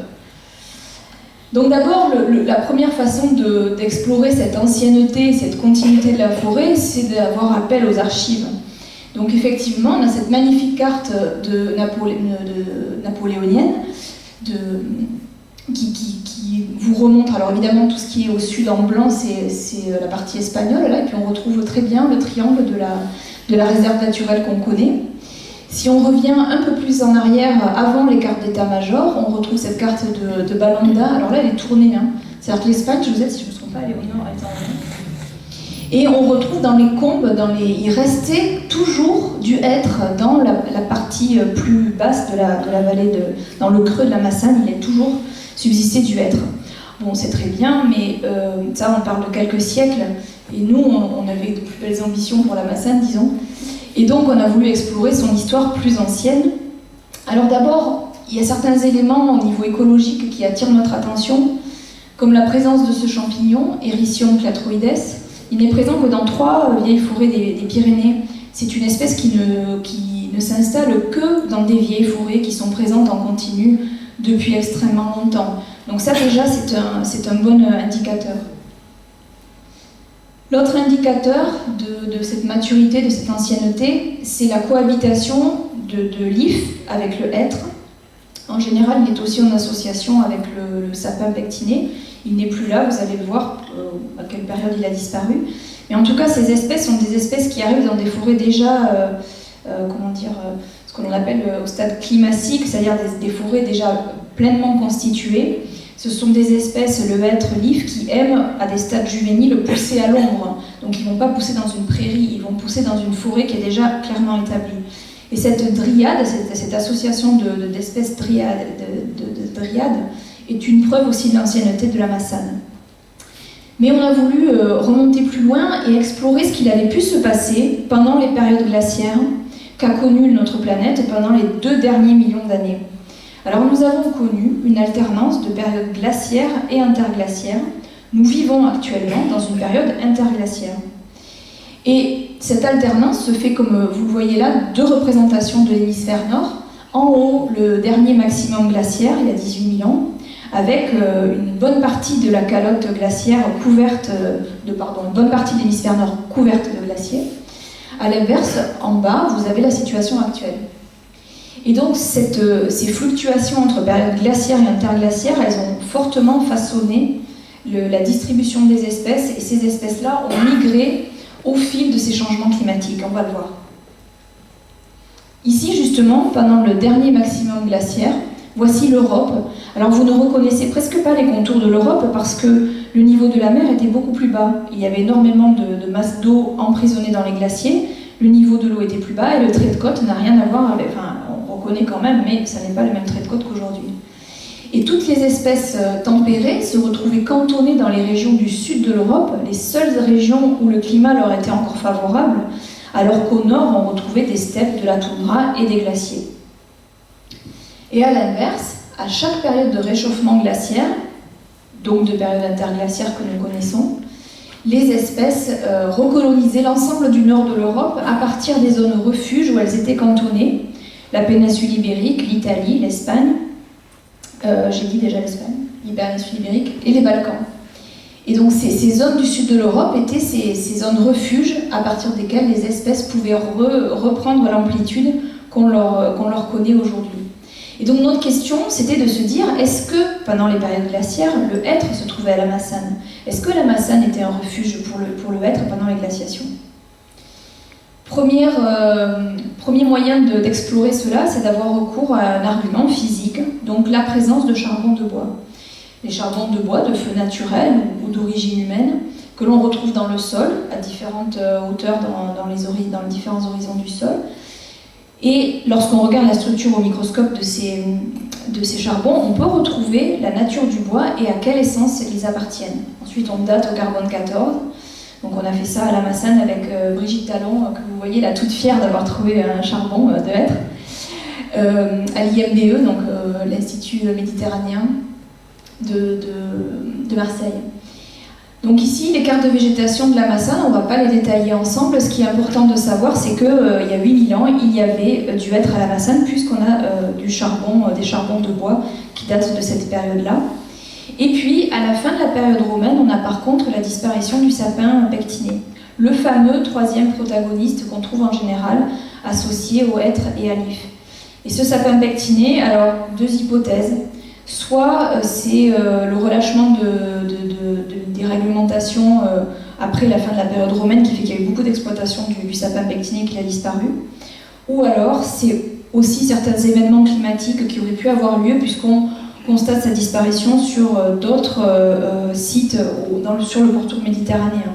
[SPEAKER 3] Donc d'abord, la première façon d'explorer cette ancienneté, cette continuité de la forêt, c'est d'avoir appel aux archives. Donc effectivement, on a cette magnifique carte napoléonienne qui vous remontre, alors évidemment tout ce qui est au sud en blanc, c'est la partie espagnole, là, et puis on retrouve très bien le triangle de la réserve naturelle qu'on connaît. Si on revient un peu plus en arrière, avant les cartes d'état-major, on retrouve cette carte de Balanda. Alors là, elle est tournée. Hein. C'est-à-dire que l'Espagne, je vous ai dit, si je ne me trompe pas, elle est au nord, elle est en nord. Et on retrouve dans les combes, il restait toujours du hêtre dans la partie plus basse de la vallée, dans le creux de la Massane, il est toujours subsisté du hêtre. Bon, c'est très bien, mais ça, on parle de quelques siècles, et nous, on avait de plus belles ambitions pour la Massane, disons. Et donc, on a voulu explorer son histoire plus ancienne. Alors d'abord, il y a certains éléments au niveau écologique qui attirent notre attention, comme la présence de ce champignon, Erythium clatroides. Il n'est présent que dans 3 vieilles forêts des Pyrénées. C'est une espèce qui ne s'installe que dans des vieilles forêts qui sont présentes en continu depuis extrêmement longtemps. Donc ça déjà, c'est un bon indicateur. L'autre indicateur de cette maturité, de cette ancienneté, c'est la cohabitation de l'if avec le hêtre. En général, il est aussi en association avec le sapin pectiné. Il n'est plus là, vous allez le voir à quelle période il a disparu. Mais en tout cas, ces espèces sont des espèces qui arrivent dans des forêts déjà, ce que l'on appelle au stade climatique, c'est-à-dire des forêts déjà pleinement constituées. Ce sont des espèces, le hêtre, l'if, qui aiment, à des stades juvéniles, pousser à l'ombre. Donc ils ne vont pas pousser dans une prairie, ils vont pousser dans une forêt qui est déjà clairement établie. Et cette dryade, cette association d'espèces dryades, est une preuve aussi de l'ancienneté de la Massane. Mais on a voulu remonter plus loin et explorer ce qu'il avait pu se passer pendant les périodes glaciaires qu'a connues notre planète pendant les 2 derniers millions d'années. Alors nous avons connu une alternance de périodes glaciaires et interglaciaires. Nous vivons actuellement dans une période interglaciaire. Et cette alternance se fait, comme vous le voyez là, 2 représentations de l'hémisphère nord. En haut, le dernier maximum glaciaire, il y a 18 000 ans, avec une bonne partie de la calotte glaciaire couverte une bonne partie de l'hémisphère nord couverte de glaciers. À l'inverse, en bas, vous avez la situation actuelle. Et donc, ces fluctuations entre périodes glaciaires et interglaciaires, elles ont fortement façonné la distribution des espèces, et ces espèces-là ont migré au fil de ces changements climatiques, on va le voir. Ici, justement, pendant le dernier maximum glaciaire, voici l'Europe. Alors, vous ne reconnaissez presque pas les contours de l'Europe parce que le niveau de la mer était beaucoup plus bas. Il y avait énormément de masses d'eau emprisonnées dans les glaciers, le niveau de l'eau était plus bas et le trait de côte n'a rien à voir avec... Enfin, on reconnaît quand même, mais ça n'est pas le même trait de côte qu'aujourd'hui. Et toutes les espèces tempérées se retrouvaient cantonnées dans les régions du sud de l'Europe, les seules régions où le climat leur était encore favorable, alors qu'au nord, on retrouvait des steppes, de la toundra et des glaciers. Et à l'inverse, à chaque période de réchauffement glaciaire, donc de période interglaciaire que nous connaissons, les espèces recolonisaient l'ensemble du nord de l'Europe à partir des zones refuges où elles étaient cantonnées, la péninsule ibérique, l'Italie, l'Espagne, j'ai dit déjà l'Espagne, la péninsule ibérique, et les Balkans. Et donc ces zones du sud de l'Europe étaient ces zones refuges à partir desquelles les espèces pouvaient reprendre l'amplitude qu'on leur connaît aujourd'hui. Et donc notre question, c'était de se dire, est-ce que pendant les périodes glaciaires, le hêtre se trouvait à la Massane? Est-ce que la Massane était un refuge pour le hêtre pendant les glaciations? Premier moyen d'explorer cela, c'est d'avoir recours à un argument physique, donc la présence de charbon de bois. Les charbons de bois de feu naturel ou d'origine humaine, que l'on retrouve dans le sol, à différentes hauteurs dans les différents horizons du sol. Et lorsqu'on regarde la structure au microscope de ces charbons, on peut retrouver la nature du bois et à quelle essence ils appartiennent. Ensuite, on date au carbone 14. Donc on a fait ça à la Massane avec Brigitte Talon, que vous voyez là toute fière d'avoir trouvé un charbon de hêtre, à l'IMDE, donc l'Institut méditerranéen de Marseille. Donc ici, les cartes de végétation de la Massane, on ne va pas les détailler ensemble. Ce qui est important de savoir, c'est qu'il y a 8000 ans, il y avait du hêtre à la Massane, puisqu'on a des charbons de bois qui datent de cette période-là. Et puis, à la fin de la période romaine, on a par contre la disparition du sapin pectiné, le fameux troisième protagoniste qu'on trouve en général associé au hêtre et à l'if. Et ce sapin pectiné, alors deux hypothèses. Soit c'est le relâchement des réglementations après la fin de la période romaine qui fait qu'il y a eu beaucoup d'exploitation du sapin pectiné qui a disparu. Ou alors c'est aussi certains événements climatiques qui auraient pu avoir lieu puisqu'on constate sa disparition sur d'autres sites sur le pourtour méditerranéen.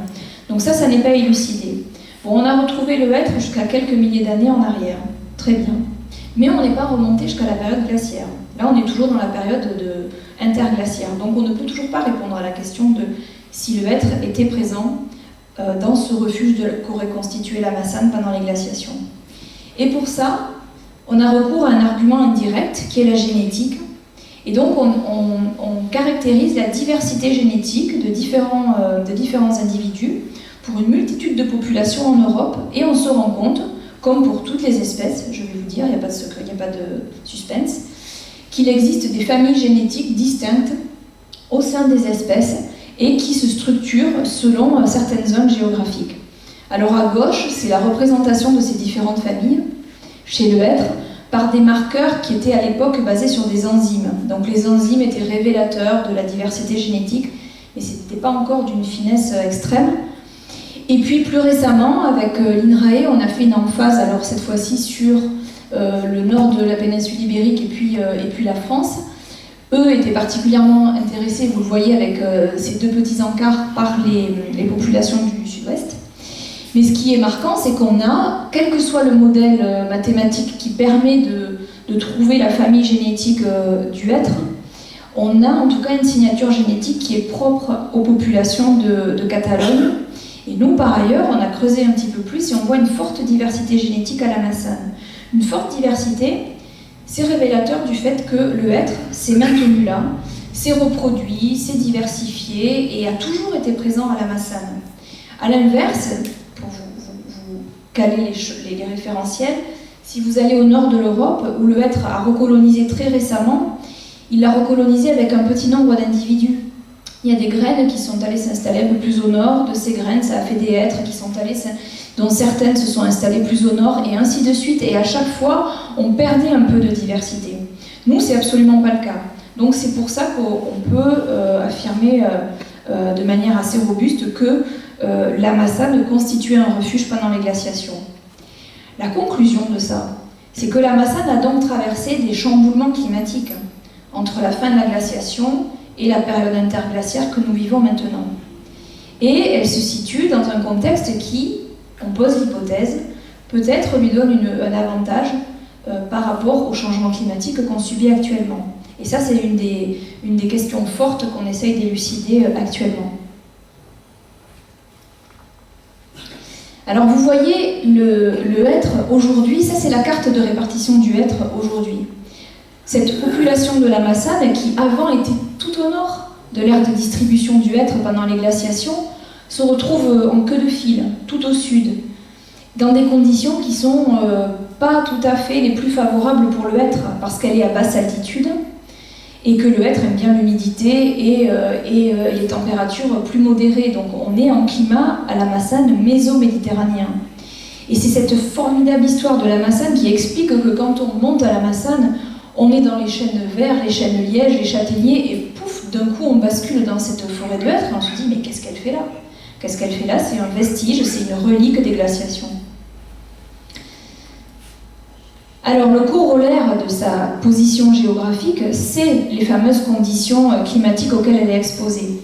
[SPEAKER 3] Donc ça n'est pas élucidé. Bon, on a retrouvé le hêtre jusqu'à quelques milliers d'années en arrière. Très bien. Mais on n'est pas remonté jusqu'à la période glaciaire. Là, on est toujours dans la période interglaciaire. Donc on ne peut toujours pas répondre à la question de si le hêtre était présent dans ce refuge qu'aurait constitué la Massane pendant les glaciations. Et pour ça, on a recours à un argument indirect qui est la génétique. Et donc on caractérise la diversité génétique de différents individus pour une multitude de populations en Europe et on se rend compte, comme pour toutes les espèces, je vais vous dire, il n'y a pas de secret, il n'y a pas de suspense, qu'il existe des familles génétiques distinctes au sein des espèces et qui se structurent selon certaines zones géographiques. Alors à gauche, c'est la représentation de ces différentes familles chez le hêtre par des marqueurs qui étaient à l'époque basés sur des enzymes. Donc les enzymes étaient révélateurs de la diversité génétique, mais ce n'était pas encore d'une finesse extrême. Et puis plus récemment, avec l'INRAE, on a fait une emphase, alors cette fois-ci sur le nord de la péninsule ibérique et puis la France. Eux étaient particulièrement intéressés, vous le voyez avec ces deux petits encarts, par les populations du sud-ouest. Mais ce qui est marquant, c'est qu'on a, quel que soit le modèle mathématique qui permet de trouver la famille génétique du hêtre, on a en tout cas une signature génétique qui est propre aux populations de Catalogne. Et nous, par ailleurs, on a creusé un petit peu plus et on voit une forte diversité génétique à la Massane. Une forte diversité, c'est révélateur du fait que le hêtre s'est maintenu là, s'est reproduit, s'est diversifié et a toujours été présent à la Massane. À l'inverse, pour vous caler les référentiels, si vous allez au nord de l'Europe, où le hêtre a recolonisé très récemment, il l'a recolonisé avec un petit nombre d'individus. Il y a des graines qui sont allées s'installer un peu plus au nord. De ces graines, ça a fait des hêtres qui sont allés, dont certaines se sont installées plus au nord, et ainsi de suite. Et à chaque fois, on perdait un peu de diversité. Nous, c'est absolument pas le cas. Donc c'est pour ça qu'on peut affirmer de manière assez robuste que la Massane constituait un refuge pendant les glaciations. La conclusion de ça, c'est que la Massane a donc traversé des chamboulements climatiques entre la fin de la glaciation et la période interglaciaire que nous vivons maintenant. Et elle se situe dans un contexte qui, on pose l'hypothèse, peut-être lui donne un avantage par rapport au changement climatique qu'on subit actuellement. Et ça, c'est une des questions fortes qu'on essaye d'élucider actuellement. Alors vous voyez le hêtre aujourd'hui, ça c'est la carte de répartition du hêtre aujourd'hui. Cette population de la Massane, qui avant était tout au nord de l'aire de distribution du hêtre pendant les glaciations, se retrouve en queue de fil, tout au sud, dans des conditions qui sont pas tout à fait les plus favorables pour le hêtre, parce qu'elle est à basse altitude, et que le hêtre aime bien l'humidité et les températures plus modérées. Donc on est en climat à la Massane méso-méditerranéen. Et c'est cette formidable histoire de la Massane qui explique que quand on monte à la Massane, on est dans les chênes verts, les chênes lièges, les châtaigniers, et pouf, d'un coup on bascule dans cette forêt de hêtre, et on se dit mais qu'est-ce qu'elle fait là? Qu'est-ce qu'elle fait là? C'est un vestige, c'est une relique des glaciations. Alors le corollaire de sa position géographique, c'est les fameuses conditions climatiques auxquelles elle est exposée.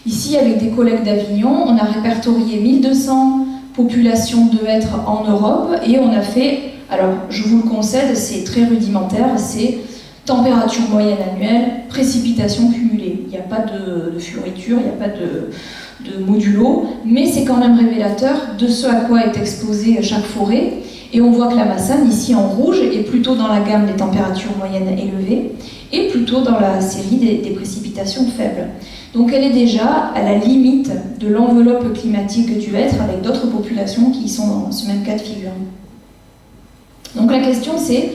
[SPEAKER 3] Ici, avec des collègues d'Avignon, on a répertorié 1200 populations de hêtres en Europe et on a fait, alors je vous le concède, c'est très rudimentaire, c'est température moyenne annuelle, précipitations cumulées. Il n'y a pas de fioriture, il n'y a pas de modulo, mais c'est quand même révélateur de ce à quoi est exposée chaque forêt. Et on voit que la Massane, ici en rouge, est plutôt dans la gamme des températures moyennes élevées et plutôt dans la série des précipitations faibles. Donc elle est déjà à la limite de l'enveloppe climatique du hêtre avec d'autres populations qui sont dans ce même cas de figure. Donc la question c'est,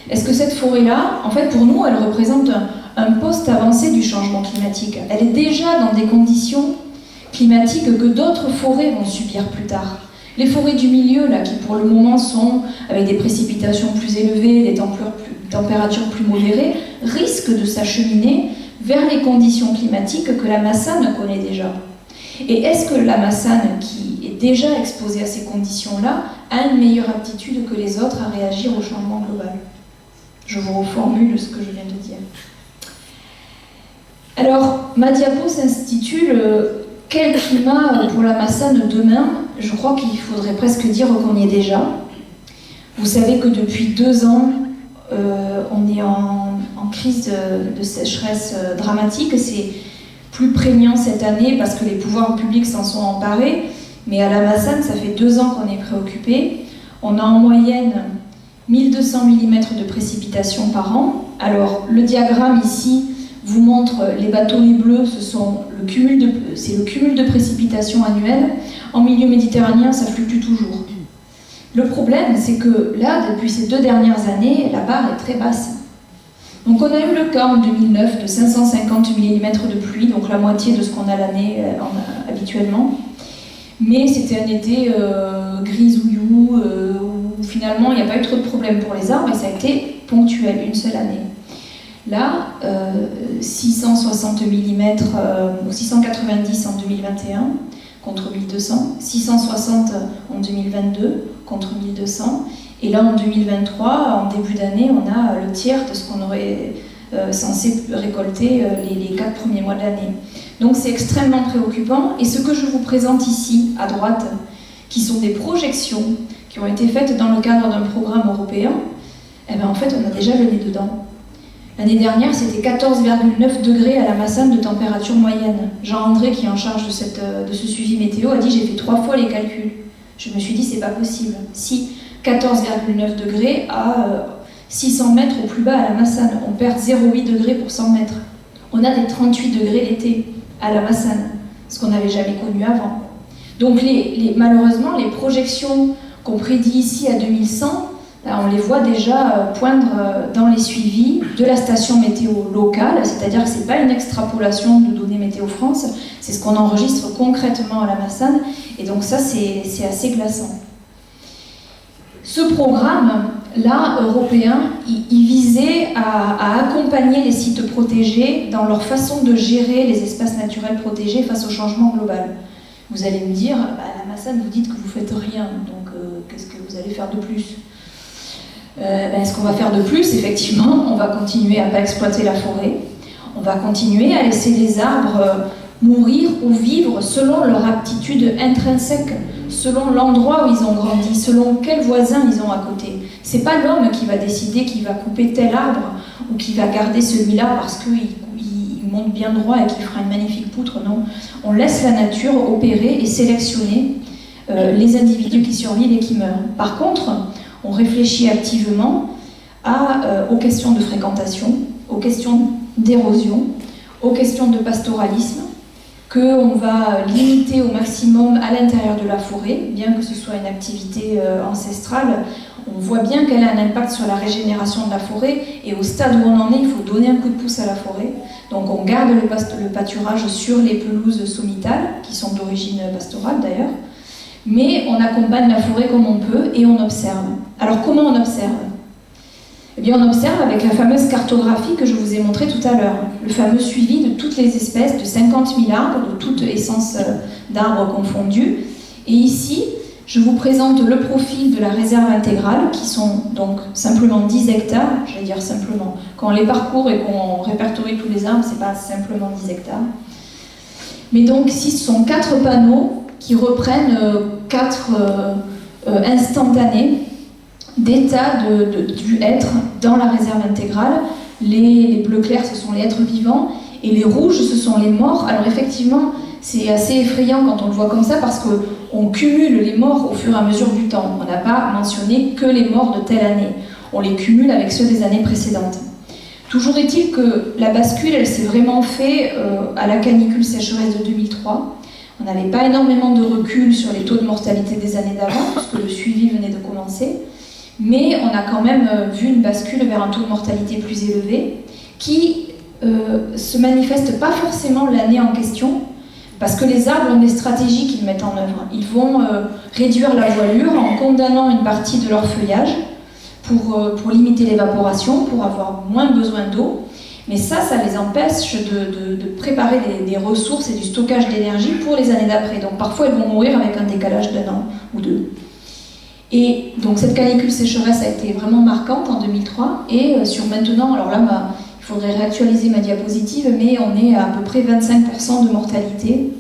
[SPEAKER 3] est-ce que cette forêt-là, en fait pour nous, elle représente un poste avancé du changement climatique? Elle est déjà dans des conditions climatiques que d'autres forêts vont subir plus tard. Les forêts du milieu, là, qui pour le moment sont avec des précipitations plus élevées, des températures plus modérées, risquent de s'acheminer vers les conditions climatiques que la Massane connaît déjà. Et est-ce que la Massane, qui est déjà exposée à ces conditions-là, a une meilleure aptitude que les autres à réagir au changement global? Je vous reformule ce que je viens de dire. Alors, ma diapo s'intitule « Quel climat pour la Massane demain ?» Je crois qu'il faudrait presque dire qu'on y est déjà. Vous savez que depuis 2 ans, on est en crise de sécheresse dramatique. C'est plus prégnant cette année parce que les pouvoirs publics s'en sont emparés. Mais à la Massane, ça fait 2 ans qu'on est préoccupé. On a en moyenne 1200 mm de précipitations par an. Alors, le diagramme ici vous montre les bâtonnets bleus, c'est le cumul de précipitations annuelles. En milieu méditerranéen, ça fluctue toujours. Le problème, c'est que là, depuis ces 2 dernières années, la barre est très basse. Donc on a eu le cas en 2009 de 550 mm de pluie, donc la moitié de ce qu'on a l'année habituellement. Mais c'était un été grisouillou, où finalement il n'y a pas eu trop de problèmes pour les arbres, et ça a été ponctuel, une seule année. Là, 660 mm, ou 690 en 2021, contre 1200, 660 en 2022, contre 1200, et là en 2023, en début d'année, on a le tiers de ce qu'on aurait censé récolter les 4 premiers mois de l'année. Donc c'est extrêmement préoccupant, et ce que je vous présente ici, à droite, qui sont des projections qui ont été faites dans le cadre d'un programme européen, eh bien en fait on a déjà le nez dedans. L'année dernière, c'était 14,9 degrés à la Massane de température moyenne. Jean-André, qui est en charge de ce suivi météo, a dit « j'ai fait 3 fois les calculs ». Je me suis dit « c'est pas possible ». Si 14,9 degrés à 600 mètres au plus bas à la Massane, on perd 0,8 degrés pour 100 mètres. On a des 38 degrés l'été à la Massane, ce qu'on n'avait jamais connu avant. Donc malheureusement, les projections qu'on prédit ici à 2100, là, on les voit déjà poindre dans les suivis de la station météo locale, c'est-à-dire que ce n'est pas une extrapolation de données Météo France, c'est ce qu'on enregistre concrètement à la Massane, et donc ça c'est assez glaçant. Ce programme-là, européen, il visait à accompagner les sites protégés dans leur façon de gérer les espaces naturels protégés face au changement global. Vous allez me dire, à la Massane, vous dites que vous ne faites rien, donc qu'est-ce que vous allez faire de plus ? Ce qu'on va faire de plus, effectivement, on va continuer à ne pas exploiter la forêt, on va continuer à laisser les arbres mourir ou vivre selon leur aptitude intrinsèque, selon l'endroit où ils ont grandi, selon quels voisins ils ont à côté. C'est pas l'homme qui va décider qu'il va couper tel arbre ou qui va garder celui-là parce qu'il monte bien droit et qu'il fera une magnifique poutre, non. On laisse la nature opérer et sélectionner les individus qui survivent et qui meurent. Par contre, on réfléchit activement aux questions de fréquentation, aux questions d'érosion, aux questions de pastoralisme, qu'on va limiter au maximum à l'intérieur de la forêt, bien que ce soit une activité ancestrale. On voit bien qu'elle a un impact sur la régénération de la forêt, et au stade où on en est, il faut donner un coup de pouce à la forêt. Donc on garde le pâturage sur les pelouses sommitales, qui sont d'origine pastorale d'ailleurs, mais on accompagne la forêt comme on peut et on observe. Alors comment on observe ? Eh bien, on observe avec la fameuse cartographie que je vous ai montrée tout à l'heure, le fameux suivi de toutes les espèces, de 50 000 arbres, de toute essence d'arbres confondus. Et ici, je vous présente le profil de la réserve intégrale, qui sont donc simplement 10 hectares, j'allais dire simplement. Quand on les parcourt et qu'on répertorie tous les arbres, c'est pas simplement 10 hectares. Mais donc ici, ce sont 4 panneaux qui reprennent 4 instantanés d'état du être dans la réserve intégrale. Les bleus clairs, ce sont les êtres vivants, et les rouges, ce sont les morts. Alors effectivement, c'est assez effrayant quand on le voit comme ça, parce qu'on cumule les morts au fur et à mesure du temps. On n'a pas mentionné que les morts de telle année. On les cumule avec ceux des années précédentes. Toujours est-il que la bascule, elle s'est vraiment faite à la canicule sécheresse de 2003. On n'avait pas énormément de recul sur les taux de mortalité des années d'avant, puisque le suivi venait de commencer. Mais on a quand même vu une bascule vers un taux de mortalité plus élevé, qui se manifeste pas forcément l'année en question, parce que les arbres ont des stratégies qu'ils mettent en œuvre. Ils vont réduire la voilure en condamnant une partie de leur feuillage pour limiter l'évaporation, pour avoir moins besoin d'eau. Mais ça les empêche de préparer des ressources et du stockage d'énergie pour les années d'après. Donc parfois, ils vont mourir avec un décalage d'1 an ou 2. Et donc cette canicule sécheresse a été vraiment marquante en 2003. Et sur maintenant, alors là, il faudrait réactualiser ma diapositive, mais on est à peu près 25% de mortalité,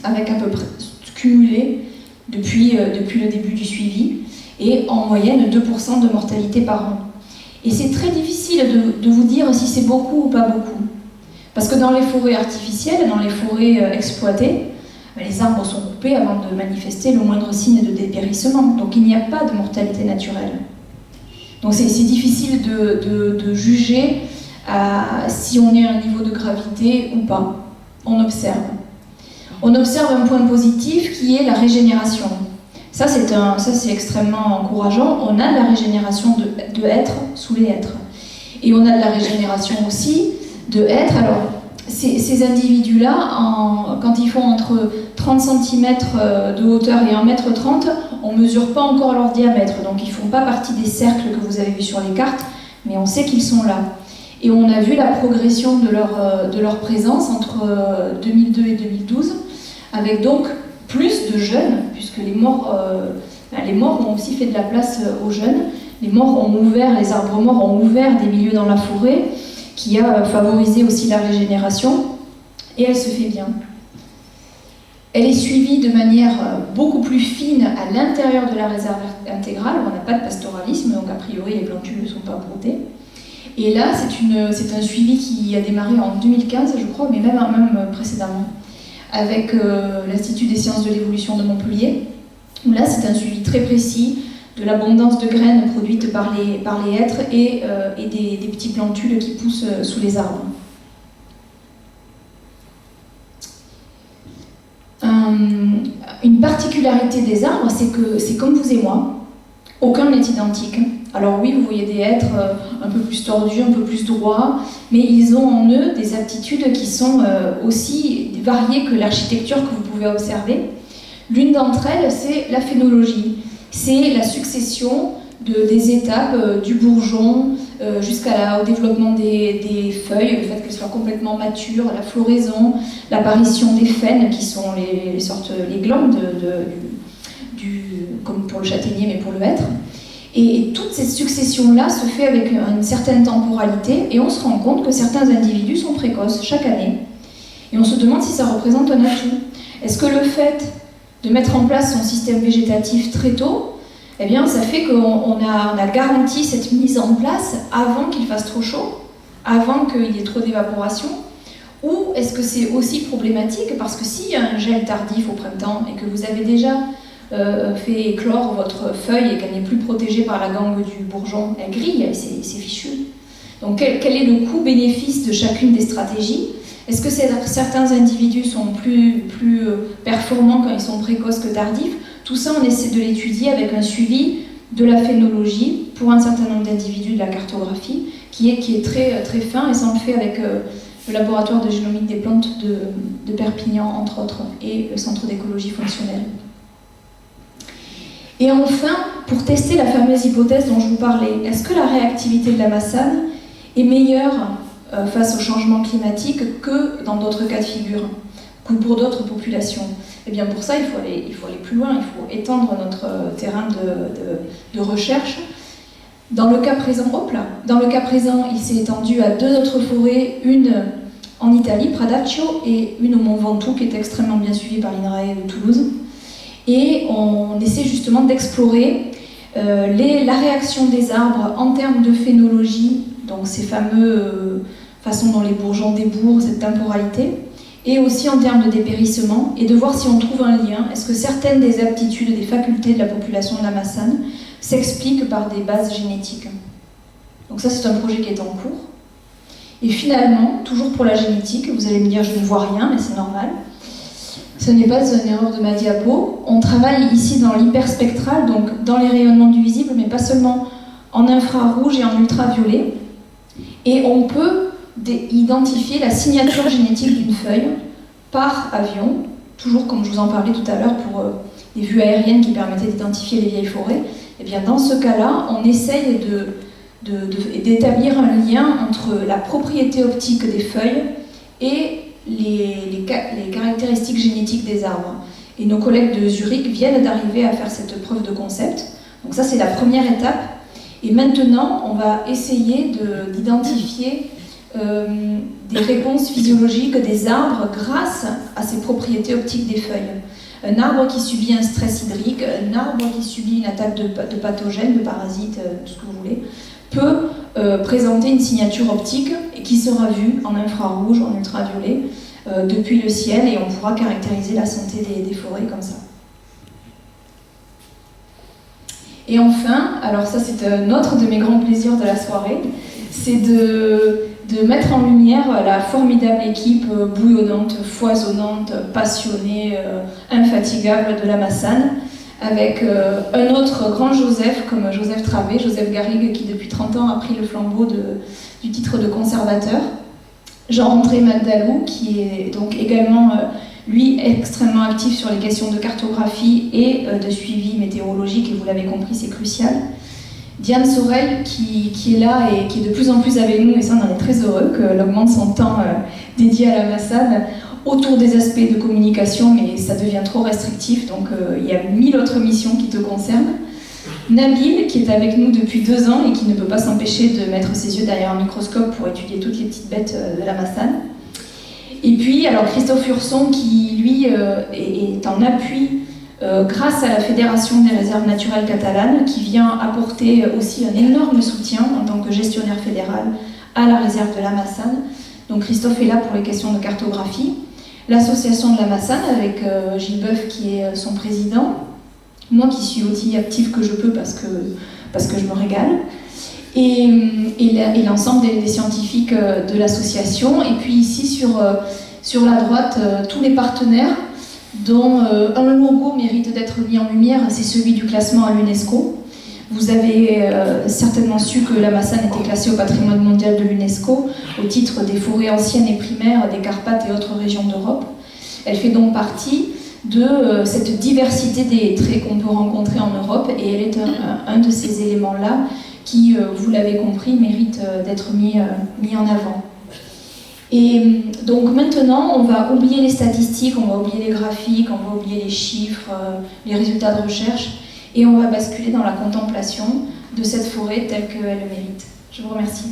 [SPEAKER 3] avec à peu près cumulé depuis le début du suivi, et en moyenne 2% de mortalité par an. Et c'est très difficile de vous dire si c'est beaucoup ou pas beaucoup. Parce que dans les forêts artificielles, dans les forêts exploitées, les arbres sont coupés avant de manifester le moindre signe de dépérissement. Donc il n'y a pas de mortalité naturelle. Donc c'est difficile de juger si on est à un niveau de gravité ou pas. On observe. On observe un point positif qui est la régénération. Ça c'est extrêmement encourageant. On a de la régénération de hêtres sous les hêtres. Et on a de la régénération aussi de hêtres. Alors, ces individus-là, quand ils font entre 30 cm de hauteur et 1,30 m, on ne mesure pas encore leur diamètre. Donc ils ne font pas partie des cercles que vous avez vus sur les cartes, mais on sait qu'ils sont là. Et on a vu la progression de leur présence entre 2002 et 2012, avec donc plus de jeunes, puisque les morts ont aussi fait de la place aux jeunes. Les arbres morts ont ouvert des milieux dans la forêt, qui a favorisé aussi la régénération, et elle se fait bien. Elle est suivie de manière beaucoup plus fine à l'intérieur de la réserve intégrale. On n'a pas de pastoralisme, donc a priori les plantules ne sont pas broutées. Et là, c'est un suivi qui a démarré en 2015, je crois, mais même précédemment, avec l'Institut des sciences de l'évolution de Montpellier, où là, c'est un suivi très précis de l'abondance de graines produites par les hêtres et des petits plantules qui poussent sous les arbres. Une particularité des arbres, c'est que c'est comme vous et moi, aucun n'est identique. Alors oui, vous voyez des hêtres un peu plus tordus, un peu plus droits, mais ils ont en eux des aptitudes qui sont aussi variées que l'architecture que vous pouvez observer. L'une d'entre elles, c'est la phénologie. C'est la succession des étapes du bourgeon jusqu'au développement des feuilles, le fait qu'elles soient complètement matures, la floraison, l'apparition des faines qui sont les glandes comme pour le châtaignier mais pour le hêtre. Et toute cette succession-là se fait avec une certaine temporalité, et on se rend compte que certains individus sont précoces chaque année. Et on se demande si ça représente un atout. Est-ce que le fait de mettre en place son système végétatif très tôt, eh bien, ça fait qu'on a garanti cette mise en place avant qu'il fasse trop chaud, avant qu'il y ait trop d'évaporation, ou est-ce que c'est aussi problématique parce que s'il y a un gel tardif au printemps et que vous avez déjà fait éclore votre feuille et qu'elle n'est plus protégée par la gangue du bourgeon, elle grille, c'est fichu. Donc quel est le coût-bénéfice de chacune des stratégies? Est-ce que certains individus sont plus performants quand ils sont précoces que tardifs? Tout ça, on essaie de l'étudier avec un suivi de la phénologie pour un certain nombre d'individus, de la cartographie, qui est très, très fin, et ça on le fait avec le laboratoire de génomique des plantes de Perpignan, entre autres, et le centre d'écologie fonctionnelle. Et enfin, pour tester la fameuse hypothèse dont je vous parlais, est-ce que la réactivité de la massane est meilleure face au changement climatique que dans d'autres cas de figure, que pour d'autres populations? Et bien pour ça, il faut aller plus loin, il faut étendre notre terrain de recherche. Dans le cas présent, il s'est étendu à 2 autres forêts, une en Italie, Pradaccio, et une au Mont Ventoux, qui est extrêmement bien suivie par l'INRAE de Toulouse. Et on essaie justement d'explorer la réaction des arbres en termes de phénologie, donc ces fameuses façons dont les bourgeons débourrent, cette temporalité, et aussi en termes de dépérissement, et de voir si on trouve un lien. Est-ce que certaines des aptitudes, des facultés de la population de la Massane s'expliquent par des bases génétiques? Donc ça, c'est un projet qui est en cours. Et finalement, toujours pour la génétique, vous allez me dire, je ne vois rien, mais c'est normal. Ce n'est pas une erreur de ma diapo. On travaille ici dans l'hyperspectral, donc dans les rayonnements du visible, mais pas seulement en infrarouge et en ultraviolet. Et on peut identifier la signature génétique d'une feuille par avion, toujours comme je vous en parlais tout à l'heure pour les vues aériennes qui permettaient d'identifier les vieilles forêts. Et bien dans ce cas-là, on essaye d'établir un lien entre la propriété optique des feuilles et les caractéristiques génétiques des arbres. Et nos collègues de Zurich viennent d'arriver à faire cette preuve de concept. Donc ça, c'est la première étape. Et maintenant, on va essayer d'identifier des réponses physiologiques des arbres grâce à ces propriétés optiques des feuilles. Un arbre qui subit un stress hydrique, un arbre qui subit une attaque de pathogènes, de parasites, tout ce que vous voulez, peut présenter une signature optique qui sera vue en infrarouge, en ultraviolet, depuis le ciel, et on pourra caractériser la santé des forêts comme ça. Et enfin, alors ça c'est un autre de mes grands plaisirs de la soirée, c'est de mettre en lumière la formidable équipe bouillonnante, foisonnante, passionnée, infatigable de la Massane, avec un autre grand Joseph, comme Joseph Travé, Joseph Garrigue, qui depuis 30 ans a pris le flambeau du titre de conservateur, Jean-André Magdalou, qui est donc également, lui, extrêmement actif sur les questions de cartographie et de suivi météorologique, et vous l'avez compris, c'est crucial. Diane Sorel, qui est là et qui est de plus en plus avec nous, et ça on en est très heureux, qu'elle augmente son temps dédié à la Massane autour des aspects de communication, mais ça devient trop restrictif, donc il y a 1000 autres missions qui te concernent. Nabil, qui est avec nous depuis 2 ans et qui ne peut pas s'empêcher de mettre ses yeux derrière un microscope pour étudier toutes les petites bêtes de la Massane. Et puis, alors Christophe Urson, qui lui est en appui grâce à la Fédération des réserves naturelles catalanes, qui vient apporter aussi un énorme soutien en tant que gestionnaire fédéral à la réserve de la Massane. Donc Christophe est là pour les questions de cartographie. L'association de la Massane, avec Gilles Boeuf qui est son président, moi qui suis aussi active que je peux parce que je me régale, et l'ensemble des scientifiques de l'association. Et puis ici sur la droite, tous les partenaires, dont un logo mérite d'être mis en lumière, c'est celui du classement à l'UNESCO. Vous avez certainement su que la Massane était classée au patrimoine mondial de l'UNESCO au titre des forêts anciennes et primaires des Carpates et autres régions d'Europe. Elle fait donc partie de cette diversité des traits qu'on peut rencontrer en Europe, et elle est un de ces éléments-là qui, vous l'avez compris, mérite d'être mis en avant. Et donc maintenant, on va oublier les statistiques, on va oublier les graphiques, on va oublier les chiffres, les résultats de recherche, et on va basculer dans la contemplation de cette forêt telle qu'elle le mérite. Je vous remercie.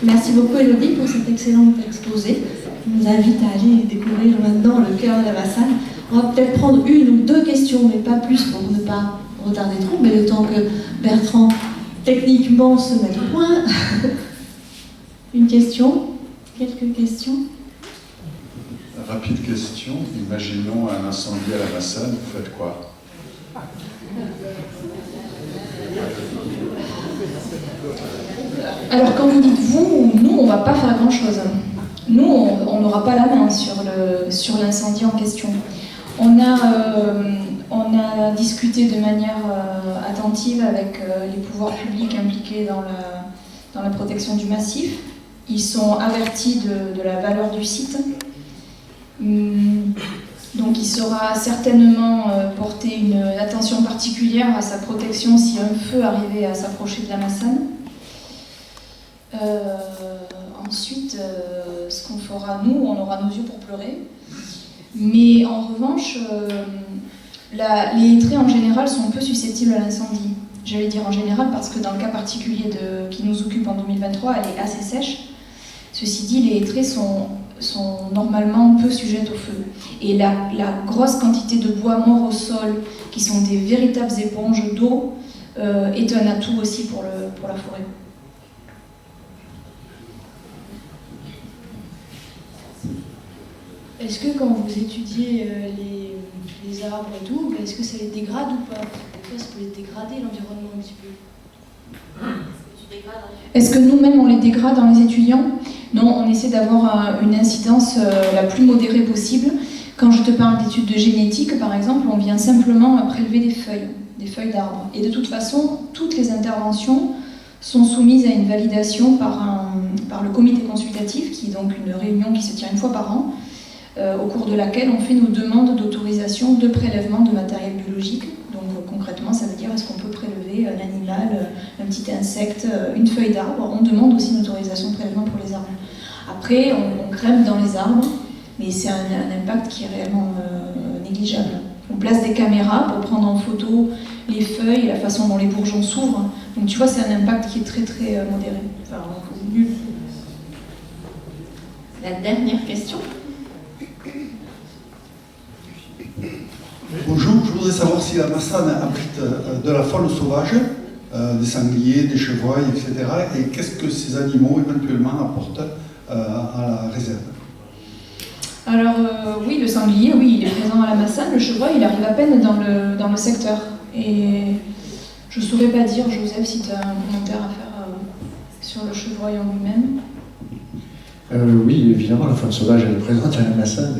[SPEAKER 1] Merci beaucoup Élodie pour cet excellent exposé qui nous invite à aller découvrir maintenant le cœur de la Massane. On va peut-être prendre une ou deux questions, mais pas plus pour ne pas retarder trop, mais le temps que Bertrand, techniquement, se mette au point. Une question? Quelques questions?
[SPEAKER 4] Rapide question. Imaginons un incendie à la Massane, vous faites quoi?
[SPEAKER 3] Alors quand vous dites vous, nous on va pas faire grand chose. Nous on n'aura pas la main sur l'incendie en question. On a discuté de manière attentive avec les pouvoirs publics impliqués dans la protection du massif. Ils sont avertis de la valeur du site. Donc il sera certainement porté une attention particulière à sa protection si un feu arrivait à s'approcher de la Massane. Ensuite, ce qu'on fera, nous, on aura nos yeux pour pleurer. Mais en revanche, les hêtraies en général sont peu susceptibles à l'incendie. J'allais dire en général parce que dans le cas particulier qui nous occupe en 2023, elle est assez sèche. Ceci dit, les hêtraies sont normalement peu sujettes au feu. Et la grosse quantité de bois mort au sol, qui sont des véritables éponges d'eau, est un atout aussi pour la forêt.
[SPEAKER 5] Est-ce que quand vous étudiez les arbres et tout, est-ce que ça les dégrade ou pas? Des fois, ça peut les dégrader l'environnement un petit peu.
[SPEAKER 3] Est-ce que nous-mêmes on les dégrade dans les étudiants? Non, on essaie d'avoir une incidence la plus modérée possible. Quand je te parle d'études de génétique, par exemple, on vient simplement prélever des feuilles d'arbres. Et de toute façon, toutes les interventions sont soumises à une validation par le comité consultatif, qui est donc une réunion qui se tient une fois par an, au cours de laquelle on fait nos demandes d'autorisation de prélèvement de matériel biologique. Donc concrètement, ça veut dire est-ce qu'on peut prélever un animal, un petit insecte, une feuille d'arbre. On demande aussi une autorisation de prélèvement pour les arbres. Après, on crème dans les arbres, mais c'est un impact qui est réellement négligeable. On place des caméras pour prendre en photo les feuilles et la façon dont les bourgeons s'ouvrent. Donc tu vois, c'est un impact qui est très très modéré. Enfin, nul.
[SPEAKER 2] La dernière question.
[SPEAKER 6] Bonjour, je voudrais savoir si la Massane abrite de la faune sauvage, des sangliers, des chevreuils, etc. Et qu'est-ce que ces animaux éventuellement apportent à la réserve?
[SPEAKER 3] Alors oui, le sanglier, oui, il est présent à la Massane. Le chevreuil, il arrive à peine dans le secteur. Et je ne saurais pas dire, Joseph, si tu as un commentaire à faire sur le chevreuil en lui-même.
[SPEAKER 7] Oui, évidemment, la faune sauvage, elle est présente à la Massane.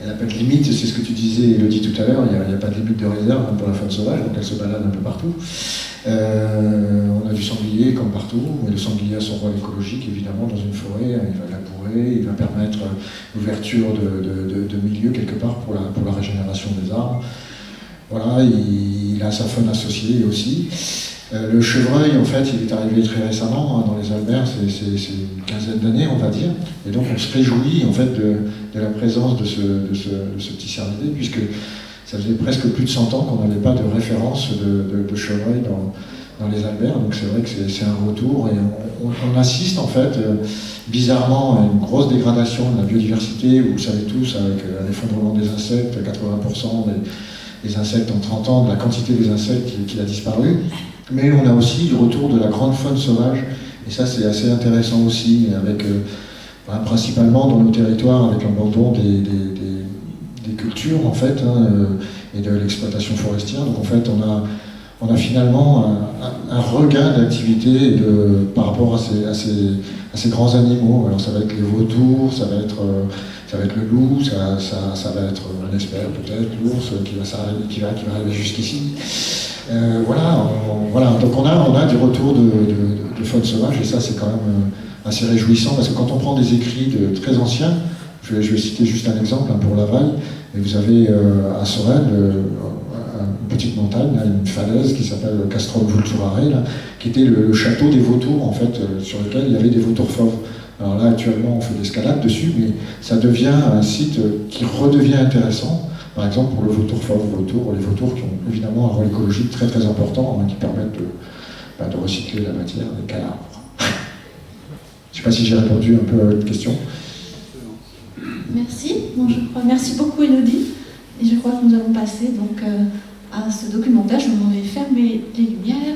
[SPEAKER 7] Elle n'a pas de limite, c'est ce que tu disais, Elodie, tout à l'heure, il n'y a pas de limite de réserve pour la faune sauvage, donc elle se balade un peu partout. On a du sanglier comme partout, mais le sanglier a son rôle écologique, évidemment, dans une forêt, il va labourer, il va permettre l'ouverture de milieux quelque part pour la régénération des arbres. Voilà, il a sa faune associée aussi. Le chevreuil, en fait, il est arrivé très récemment dans les Alberts, c'est une quinzaine d'années, on va dire, et donc on se réjouit en fait de la présence de ce petit cervidé, puisque ça faisait presque plus de 100 ans qu'on n'avait pas de référence de chevreuil dans les Alberts, donc c'est vrai que c'est un retour, et on assiste en fait bizarrement à une grosse dégradation de la biodiversité, vous le savez tous, avec l'effondrement des insectes, 80% des insectes en 30 ans, de la quantité des insectes qui a disparu. Mais on a aussi le retour de la grande faune sauvage, et ça c'est assez intéressant aussi, avec, principalement dans nos territoires, avec l'abandon des cultures en fait, et de l'exploitation forestière. Donc en fait on a finalement un regain d'activité par rapport à ces grands animaux. Alors ça va être les vautours, ça va être le loup, ça va être, on espère peut-être, l'ours qui va arriver jusqu'ici. Voilà, donc on a des retours de faune sauvage, et ça c'est quand même assez réjouissant, parce que quand on prend des écrits très anciens, je vais citer juste un exemple pour Laval, et vous avez à Sorel une petite montagne, une falaise qui s'appelle Castrum Vulturare, qui était le château des vautours en fait, sur lequel il y avait des vautours fauves. Alors là actuellement on fait de l'escalade dessus, mais ça devient un site qui redevient intéressant. Par exemple, pour le vautour fauve, les vautours qui ont évidemment un rôle écologique très très important, qui permettent de recycler la matière des cadavres. Je ne sais pas si j'ai répondu un peu à votre question.
[SPEAKER 1] Merci. Bon, je crois. Merci beaucoup, Elodie. Et je crois que nous allons passer donc à ce documentaire. Je m'en vais fermer les lumières.